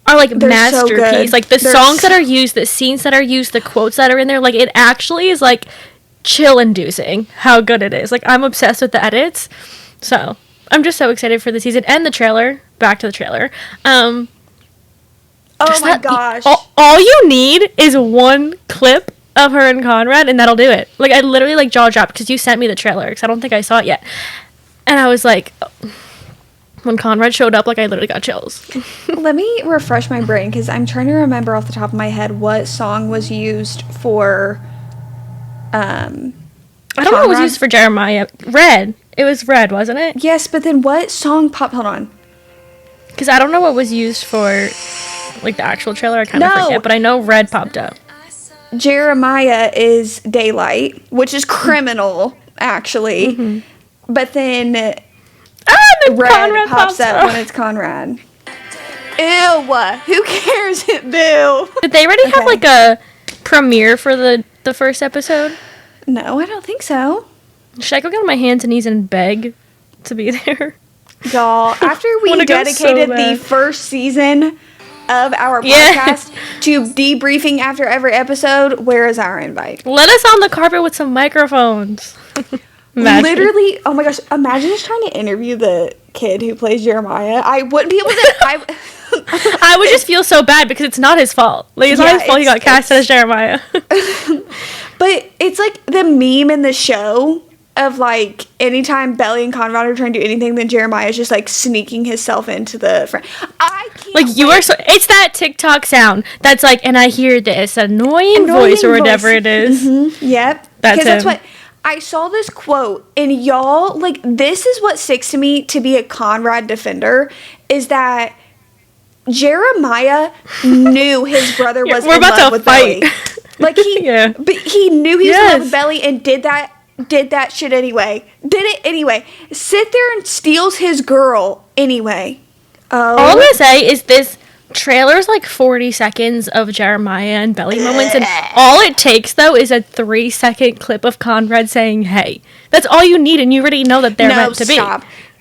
are like masterpiece. So like the songs that are used, the scenes that are used, the quotes that are in there, like it actually is like chill inducing how good it is. Like I'm obsessed with the edits, so I'm just so excited for the season and the trailer. Back to the trailer. Oh my gosh, all you need is one clip of her and Conrad and that'll do it. Like I literally like jaw dropped because you sent me the trailer because I don't think I saw it yet, and I was like, when Conrad showed up, like I literally got chills. Let me refresh my brain because I'm trying to remember off the top of my head what song was used for I don't know what was used for Jeremiah. Red. It was Red, wasn't it? Yes, but then what song popped? Hold on. Because I don't know what was used for, like, the actual trailer. I kind of forget, but I know Red popped up. Jeremiah is Daylight, which is criminal, actually. Mm-hmm. But then Red Conrad pops up when it's Conrad. Ew. Who cares? Boo. Did they already have, like, a premiere for the first episode? No, I don't think so. Should I go get on my hands and knees and beg to be there? Y'all, after we dedicated the first season of our podcast to debriefing after every episode, where is our invite? Let us on the carpet with some microphones. Literally, oh my gosh, imagine just trying to interview the kid who plays Jeremiah. I wouldn't be able to... I would just feel so bad because it's not his fault. Like, it's not his fault he got cast as Jeremiah. But it's like the meme in the show of like anytime Belly and Conrad are trying to do anything, then Jeremiah is just like sneaking himself into the front. I can't. Like you are so. It's that TikTok sound that's like, and I hear this annoying voice or whatever it is. Mm-hmm. Yep. That's what I saw this quote, and y'all, like, this is what sticks to me to be a Conrad defender is that Jeremiah knew his brother was in love with Belly. Like, but he knew he was in love with Belly and did that did that shit anyway. Did it anyway. Sit there and steals his girl anyway. All I'm gonna say is this trailer's like 40 seconds of Jeremiah and Belly moments, and all it takes though is a 3-second clip of Conrad saying "Hey." That's all you need, and you already know that they're meant to be.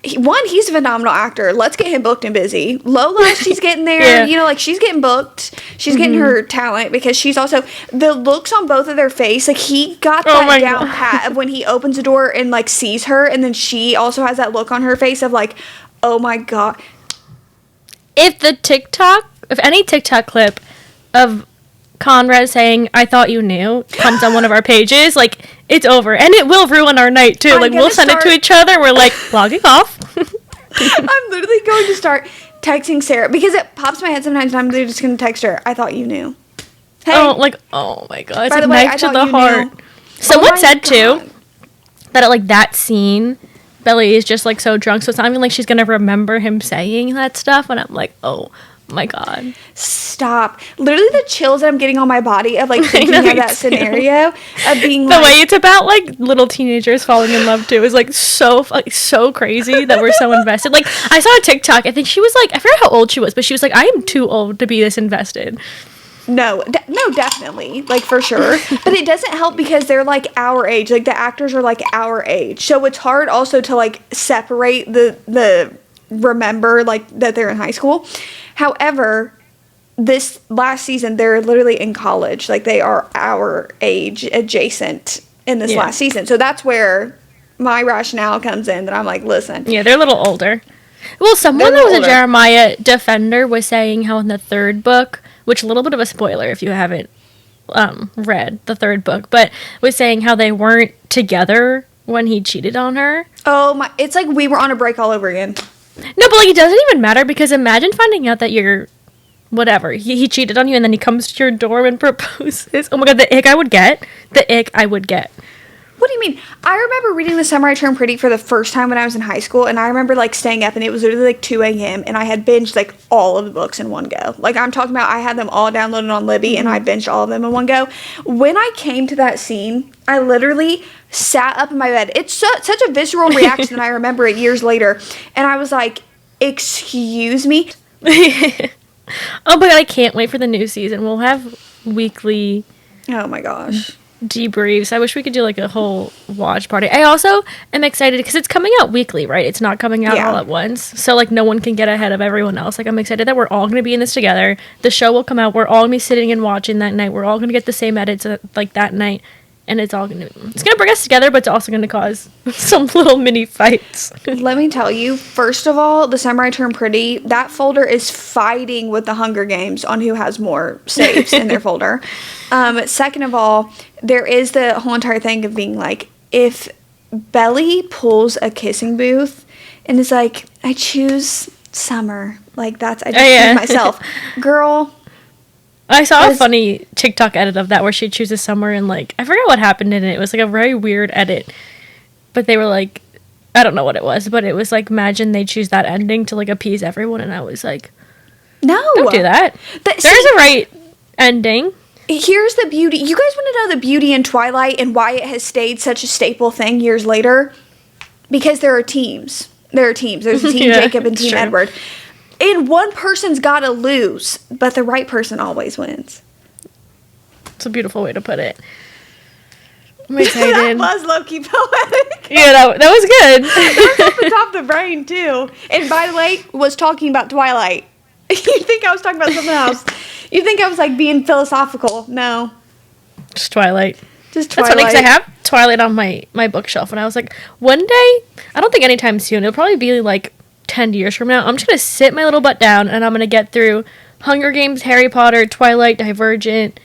He's a phenomenal actor. Let's get him booked and busy. Lola, she's getting there. Yeah. You know, like, she's getting booked. She's getting her talent, because she's also, the looks on both of their face, like, he got that down pat of when he opens the door and, like, sees her, and then she also has that look on her face of, like, oh my God. If any TikTok clip of Conrad saying "I thought you knew" comes on one of our pages, like, it's over, and it will ruin our night too. Like, we'll send it to each other. We're like logging off. I'm literally going to start texting Sarah, because it pops in my head sometimes, and I'm literally just going to text her, "I thought you knew." Hey. Oh my God, it's by a the way, knife to the heart. Someone said too that at, like, that scene, Belly is just like so drunk, so it's not even like she's gonna remember him saying that stuff, and I'm like, oh my God. Stop. Literally the chills that I'm getting on my body of, like, thinking of that scenario of being the way it's about, like, little teenagers falling in love too is, like, so crazy that we're so invested. Like, I saw a TikTok, I think she was like, I forget how old she was, but she was like, I am too old to be this invested. No, definitely, like, for sure. But it doesn't help because they're, like, our age. Like, the actors are, like, our age. So it's hard also to, like, separate the remember, like, that they're in high school. However, this last season, they're literally in college. Like, they are our age adjacent in this last season. So that's where my rationale comes in, that I'm like, listen. Yeah, they're a little older. Well, someone that was a Jeremiah defender was saying how in the third book, which a little bit of a spoiler if you haven't read the third book, but was saying how they weren't together when he cheated on her. Oh my, it's like we were on a break all over again. No, but, like, it doesn't even matter, because imagine finding out that you're whatever, he cheated on you, and then he comes to your door and proposes. Oh my God, the ick I would get. What do you mean? I remember reading The Summer I Turned Pretty for the first time when I was in high school, and I remember, like, staying up, and it was literally, like, 2 a.m., and I had binged, like, all of the books in one go. Like, I'm talking about, I had them all downloaded on Libby, and I binged all of them in one go. When I came to that scene, I literally sat up in my bed. It's such a visceral reaction that I remember it years later, and I was like, excuse me? Oh my God, I can't wait for the new season. We'll have weekly... Oh my gosh. Debriefs. I wish we could do, like, a whole watch party. I also am excited because it's coming out weekly, right? It's not coming out all at once. So, like, no one can get ahead of everyone else. Like, I'm excited that we're all going to be in this together. The show will come out. We're all going to be sitting and watching that night. We're all going to get the same edits, like, that night. And it's all going to bring us together, but it's also going to cause some little mini fights. Let me tell you, first of all, The Summer I Turned Pretty, that folder is fighting with the Hunger Games on who has more saves in their folder. Second of all, there is the whole entire thing of being like, if Belly pulls a kissing booth and is like, I choose Summer, like, I just choose myself. Girl. I saw a funny TikTok edit of that where she chooses Summer, and, like, I forgot what happened in it. It was, like, a very weird edit. But they were like, I don't know what it was, but it was like, imagine they choose that ending to, like, appease everyone. And I was like, no, don't do that. There's a right ending. Here's the beauty. You guys want to know the beauty in Twilight and why it has stayed such a staple thing years later? Because there are teams. There's a Team Jacob and Team Edward. And one person's got to lose, but the right person always wins. It's a beautiful way to put it. I'm excited. That was low-key poetic. Yeah, that was good. That was off the top of the brain, too. And by the way, was talking about Twilight. You think I was talking about something else. You think I was, like, being philosophical. No. Just Twilight. Just Twilight. That's funny, because I have Twilight on my bookshelf, and I was like, one day, I don't think anytime soon, it'll probably be, like, 10 years from now, I'm just going to sit my little butt down, and I'm going to get through Hunger Games, Harry Potter, Twilight, Divergent,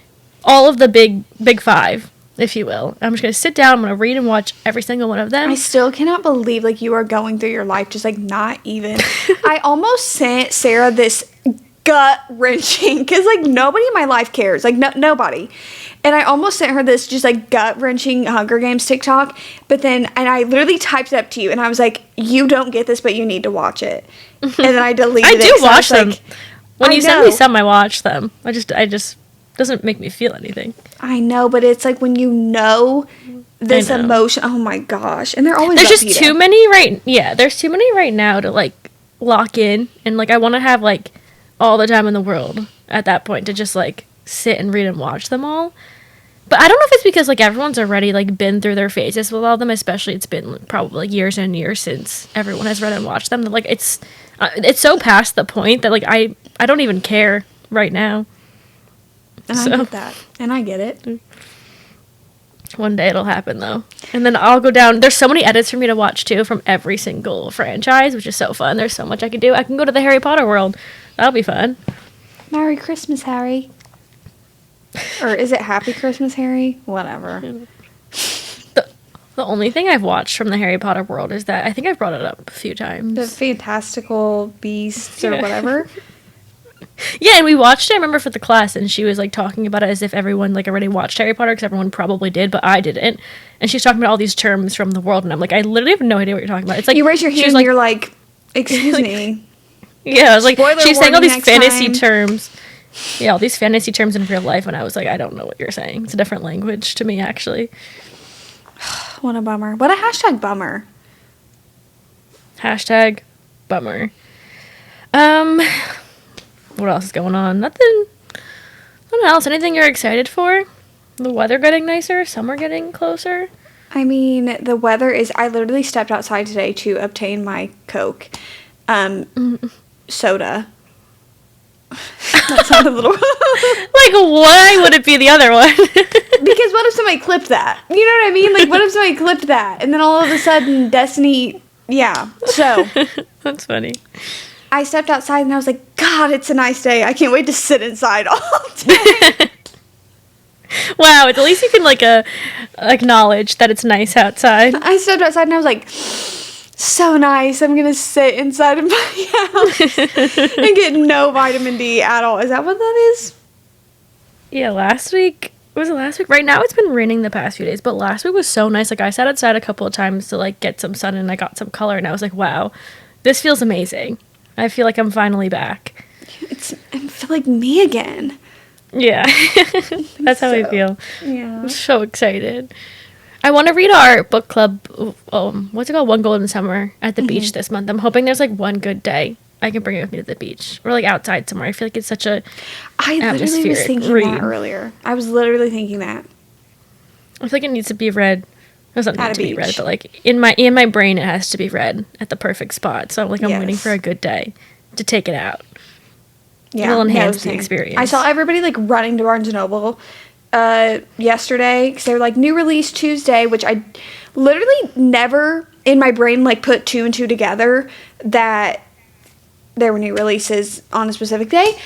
all of the big five, if you will. I'm just going to sit down, I'm going to read and watch every single one of them. I still cannot believe, like, you are going through your life just, like, not even. I almost sent Sarah this gut-wrenching, because, like, nobody in my life cares. Like, nobody. And I almost sent her this just, like, gut-wrenching Hunger Games TikTok, but then, and I literally typed it up to you, and I was like, you don't get this, but you need to watch it. And then I deleted it. I do watch them. Like, when you send me some, I watch them. I just doesn't make me feel anything. I know, but it's like when you know this emotion. Oh my gosh. And they're always there's just too many there's too many right now to like lock in, and like I want to have like all the time in the world at that point to just like sit and read and watch them all. But I don't know if it's because like everyone's already like been through their phases with all of them, especially it's been probably like years and years since everyone has read and watched them, that like it's so past the point that like I don't even care right now. And I get that. And I get it. One day it'll happen though. And then I'll go down. There's so many edits for me to watch too from every single franchise, which is so fun. There's so much I can do. I can go to the Harry Potter world. That'll be fun. Merry Christmas, Harry. Or is it Happy Christmas, Harry? Whatever. The only thing I've watched from the Harry Potter world is that, I think I've brought it up a few times, the Fantastical Beasts or whatever. Yeah, and we watched it, I remember, for the class, and she was, like, talking about it as if everyone, like, already watched Harry Potter, because everyone probably did, but I didn't. And she's talking about all these terms from the world, and I'm like, I literally have no idea what you're talking about. It's like, you raise your hand and you're like, excuse me. Yeah, I was like, she's saying all these fantasy time. Terms. Yeah, all these fantasy terms in real life, and I was like, I don't know what you're saying. It's a different language to me, actually. What a bummer. What a hashtag bummer. Hashtag bummer. What else is going on? Nothing else. Anything you're excited for? The weather getting nicer? Summer getting closer? I mean, the weather is... I literally stepped outside today to obtain my Coke. Soda. That sounded a little... Like, why would it be the other one? Because what if somebody clipped that? You know what I mean? Like, what if somebody clipped that? And then all of a sudden, Destiny... Yeah. So... That's funny. I stepped outside and I was like, God, it's a nice day. I can't wait to sit inside all day. Wow, at least you can, like, acknowledge that it's nice outside. I stepped outside and I was like, so nice. I'm going to sit inside of my house and get no vitamin D at all. Is that what that is? Yeah, last week. Was it last week? Right now it's been raining the past few days, but last week was so nice. Like, I sat outside a couple of times to, like, get some sun, and I got some color, and I was like, wow, this feels amazing. I feel like I'm finally back. I feel like me again. Yeah. That's how I feel. Yeah. I'm so excited. I want to read our book club, what's it called? One Golden Summer at the beach this month. I'm hoping there's, like, one good day I can bring it with me to the beach. Or, like, outside somewhere. I feel like it's such a I literally was thinking that earlier. I was literally thinking that. I feel like it needs to be read. It doesn't need to be read, but like in my brain, it has to be read at the perfect spot. So like I'm waiting for a good day to take it out. Yeah, it'll enhance the experience. I saw everybody like running to Barnes & Noble yesterday because they were like new release Tuesday, which I literally never in my brain like put two and two together that there were new releases on a specific day.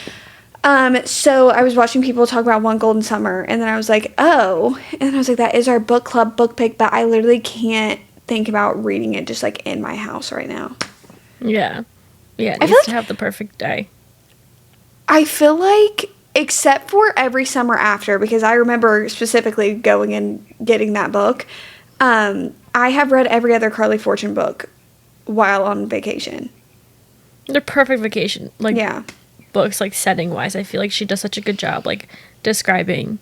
So I was watching people talk about One Golden Summer, and then I was like, oh, and then I was like, that is our book club book pick, but I literally can't think about reading it just like in my house right now. Yeah. Yeah, it I needs to have the perfect day. I feel like, except for Every Summer After, because I remember specifically going and getting that book, I have read every other Carly Fortune book while on vacation. They're perfect vacation. Like, yeah. Books, like, setting wise. I feel like she does such a good job, like, describing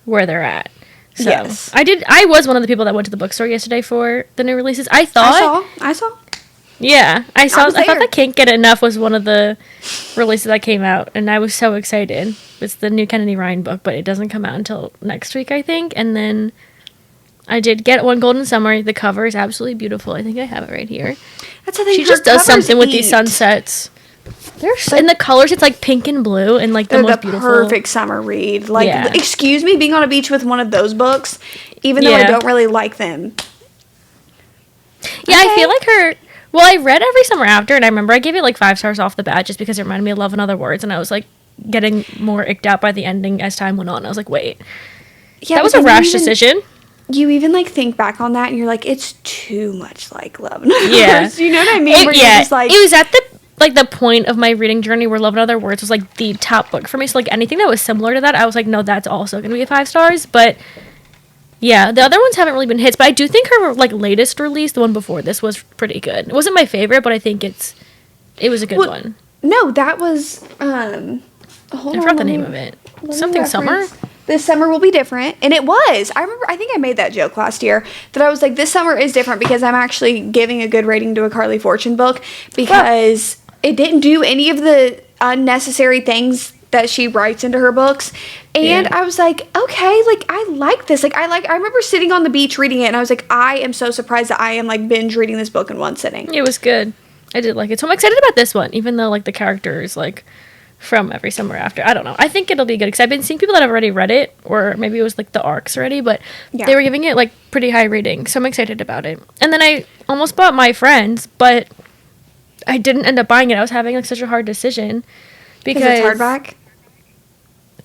where they're at. So yes. I was one of the people that went to the bookstore yesterday for the new releases. I saw. Yeah, I thought that Can't Get Enough was one of the releases that came out, and I was so excited. It's the new Kennedy Ryan book, but it doesn't come out until next week, I think. And then I did get One Golden Summer. The cover is absolutely beautiful. I think I have it right here. That's the thing. She just does something with these sunsets. And the colors, it's like pink and blue, and like the most beautiful. Perfect summer read. Like, excuse me, being on a beach with one of those books, even though I don't really like them. Yeah, okay. I feel like her. Well, I read Every Summer After, and I remember I gave it like 5 stars off the bat just because it reminded me of Love and Other Words, and I was like getting more icked out by the ending as time went on. I was like, wait, that was a rash decision. You even like think back on that, and you're like, it's too much like Love and Other Words. You know what I mean? You're just like, it was at the point of my reading journey where Love and Other Words was like the top book for me. So like anything that was similar to that, I was like, no, that's also gonna be a 5 stars. But yeah, the other ones haven't really been hits. But I do think her like latest release, the one before this, was pretty good. It wasn't my favorite, but I think it was a good one. No, that was I forgot the name of it. Something summer? This summer will be different. And it was. I think I made that joke last year that I was like, this summer is different because I'm actually giving a good rating to a Carly Fortune book because it didn't do any of the unnecessary things that she writes into her books. And I was like, okay, like, I like this. Like, I remember sitting on the beach reading it and I was like, I am so surprised that I am like binge reading this book in one sitting. It was good. I did like it. So I'm excited about this one, even though like the characters like from Every Summer After. I don't know. I think it'll be good because I've been seeing people that have already read it, or maybe it was like the arcs already, but they were giving it like pretty high rating. So I'm excited about it. And then I almost bought My Friends, but I didn't end up buying it. I was having like such a hard decision because it's hardback.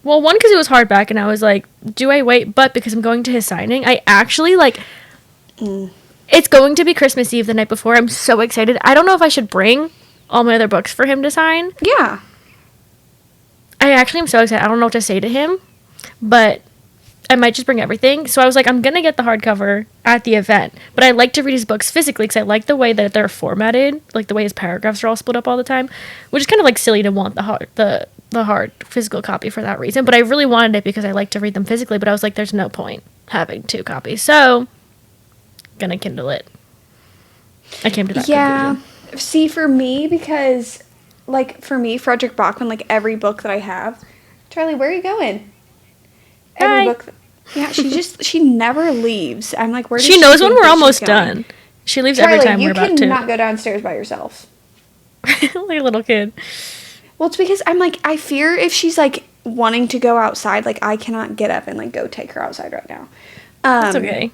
Well, one, because it was hardback, and I was like, do I wait? But because I'm going to his signing, I actually like. It's going to be Christmas Eve the night before. I'm so excited. I don't know if I should bring all my other books for him to sign. Yeah. I actually am so excited. I don't know what to say to him, but I might just bring everything. So I was like, I'm going to get the hardcover at the event, but I like to read his books physically because I like the way that they're formatted, like the way his paragraphs are all split up all the time, which is kind of like silly to want the hard physical copy for that reason. But I really wanted it because I like to read them physically, but I was like, there's no point having 2 copies. So gonna Kindle it. I came to that conclusion. See, for me, because like for me, Frederick Bachman, like every book that I have, Charlie, where are you going? Every book. She never leaves. I'm like, where does she knows when we're almost done. She leaves Charlie, every time we're about to. You cannot go downstairs by yourself. Like a little kid. Well, it's because I'm like, I fear if she's like wanting to go outside, like I cannot get up and like go take her outside right now. That's okay.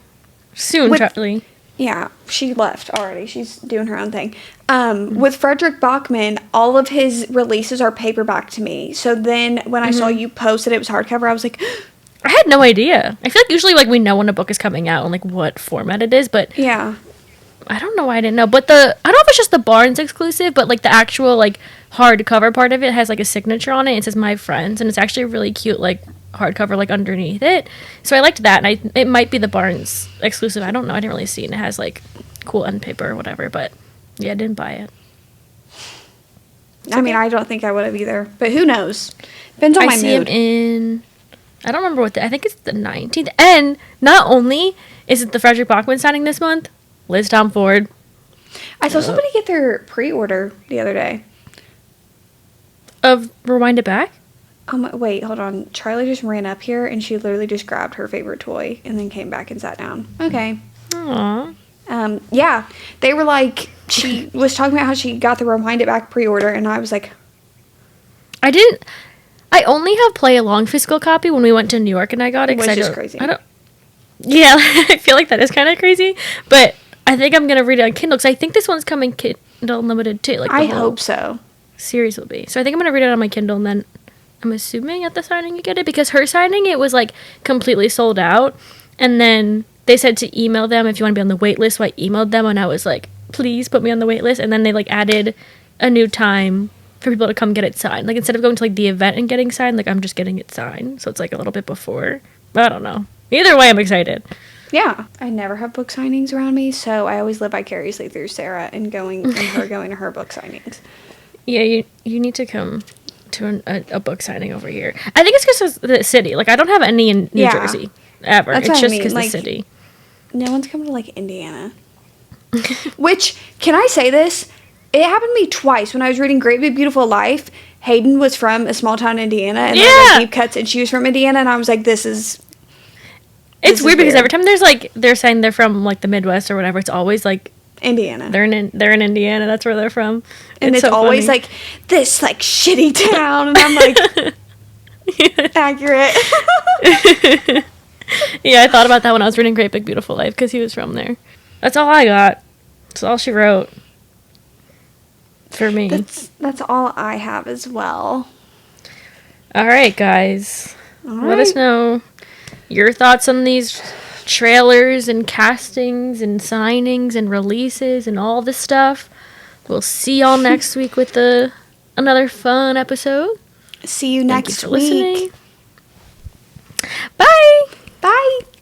Soon, Charlie. Yeah, she left already. She's doing her own thing. With Frederick Bachman, all of his releases are paperback to me. So then when I saw you post that it was hardcover, I was like, I had no idea. I feel like usually like we know when a book is coming out and like what format it is, but yeah, I don't know why I didn't know. But I don't know if it's just the Barnes exclusive, but like the actual like hardcover part of it has like a signature on it. It says My Friends, and it's actually really cute, like hardcover like underneath it. So I liked that, and it might be the Barnes exclusive. I don't know. I didn't really see it. And it has like cool end paper or whatever, but yeah, I didn't buy it. I mean, I don't think I would have either, but who knows? Depends on my mood. I don't remember I think it's the 19th. And not only is it the Frederick Bachman signing this month, Liz Tom Ford. I saw somebody get their pre-order the other day. Of Rewind It Back? Wait, hold on. Charlie just ran up here and she literally just grabbed her favorite toy and then came back and sat down. Okay. Aww. Yeah. They were like, she was talking about how she got the Rewind It Back pre-order, and I was like, I only have play along physical copy when we went to New York and I got it. Which is crazy. Yeah, I feel like that is kind of crazy, but I think I'm going to read it on Kindle because I think this one's coming Kindle Unlimited too. Like I hope so. Series will be. So I think I'm going to read it on my Kindle, and then I'm assuming at the signing you get it, because her signing, it was like completely sold out, and then they said to email them if you want to be on the wait list. So I emailed them and I was like, please put me on the wait list, and then they like added a new time for people to come get it signed. Like instead of going to like the event and getting signed, like I'm just getting it signed, so it's like a little bit before. I don't know. Either way, I'm excited. Yeah, I never have book signings around me, so I always live vicariously through Sarah and going to her book signings. Yeah, you need to come to a book signing over here. I think it's because of the city. Like I don't have any in New Jersey ever. That's it's just because the city. No one's coming to like Indiana. Which, can I say this? It happened to me twice when I was reading Great Big Beautiful Life. Hayden was from a small town in Indiana, and there were like deep cuts, and she was from Indiana, and I was like, it's weird because every time there's like they're saying they're from like the Midwest or whatever, it's always like Indiana. They're in Indiana. That's where they're from. And it's so always funny. Like this like shitty town, and I'm like accurate. Yeah, I thought about that when I was reading Great Big Beautiful Life because he was from there. That's all I got. That's all she wrote for me. That's all I have as well. All right, guys. Let us know your thoughts on these trailers and castings and signings and releases and all this stuff. We'll see y'all next week with another fun episode. See you next week. Thank you for listening.